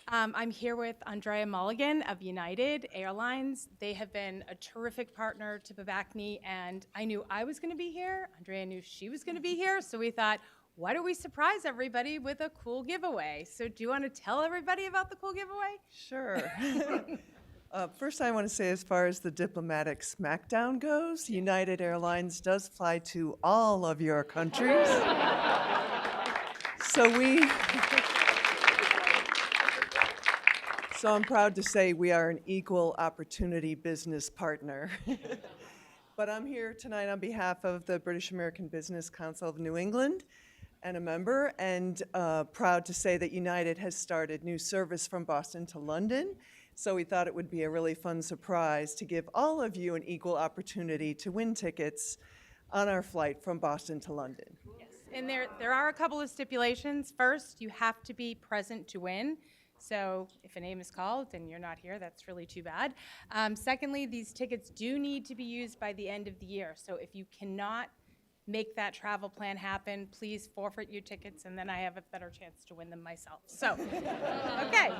I'm here with Andrea Mulligan of United Airlines. They have been a terrific partner to Babacne, and I knew I was going to be here. Andrea knew she was going to be here, so we thought, why don't we surprise everybody with a cool giveaway? So do you want to tell everybody about the cool giveaway?
Sure. First, I want to say, as far as the diplomatic smackdown goes, United Airlines does fly to all of your countries. So I'm proud to say we are an equal opportunity business partner. But I'm here tonight on behalf of the British American Business Council of New England and a member, and proud to say that United has started new service from Boston to London. So we thought it would be a really fun surprise to give all of you an equal opportunity to win tickets on our flight from Boston to London.
Yes, and there are a couple of stipulations. First, you have to be present to win. So if a name is called and you're not here, that's really too bad. Secondly, these tickets do need to be used by the end of the year. So if you cannot make that travel plan happen, please forfeit your tickets, and then I have a better chance to win them myself. So, okay.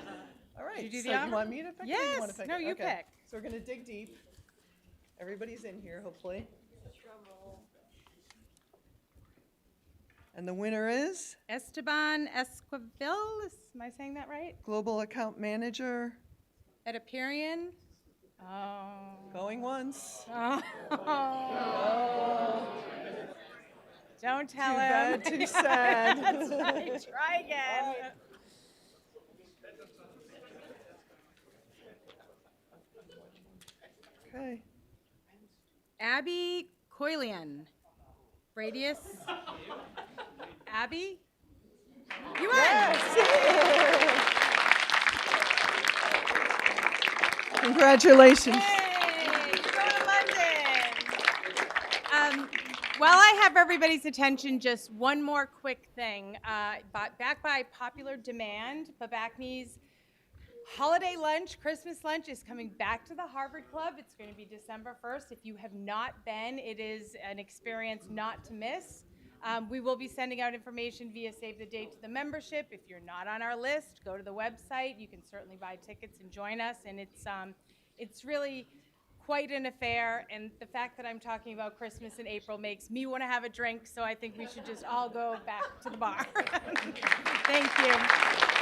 All right,
Did you do
so
the honor?
you want me to pick?
Yes,
Or you want to pick
no,
it?
you
Okay.
pick.
So we're going to dig deep. Everybody's in here, hopefully. And the winner is?
Esteban Esquivel, am I saying that right?
Global Account Manager.
At Aperion Oh.
Going once.
Oh. Don't tell
Too
him.
bad, too sad.
That's right. Try again.
Okay.
Abby Coilian. Radius. Abby? You won!
Congratulations.
Yay! Go to London! While I have everybody's attention, just one more quick thing. Back by popular demand, Babacne's holiday lunch, Christmas lunch is coming back to the Harvard Club. It's going to be December 1st. If you have not been, it is an experience not to miss. We will be sending out information via Save the Date to the membership. If you're not on our list, go to the website. You can certainly buy tickets and join us. And it's really quite an affair. And the fact that I'm talking about Christmas in April makes me want to have a drink. So I think we should just all go back to the bar. Thank you.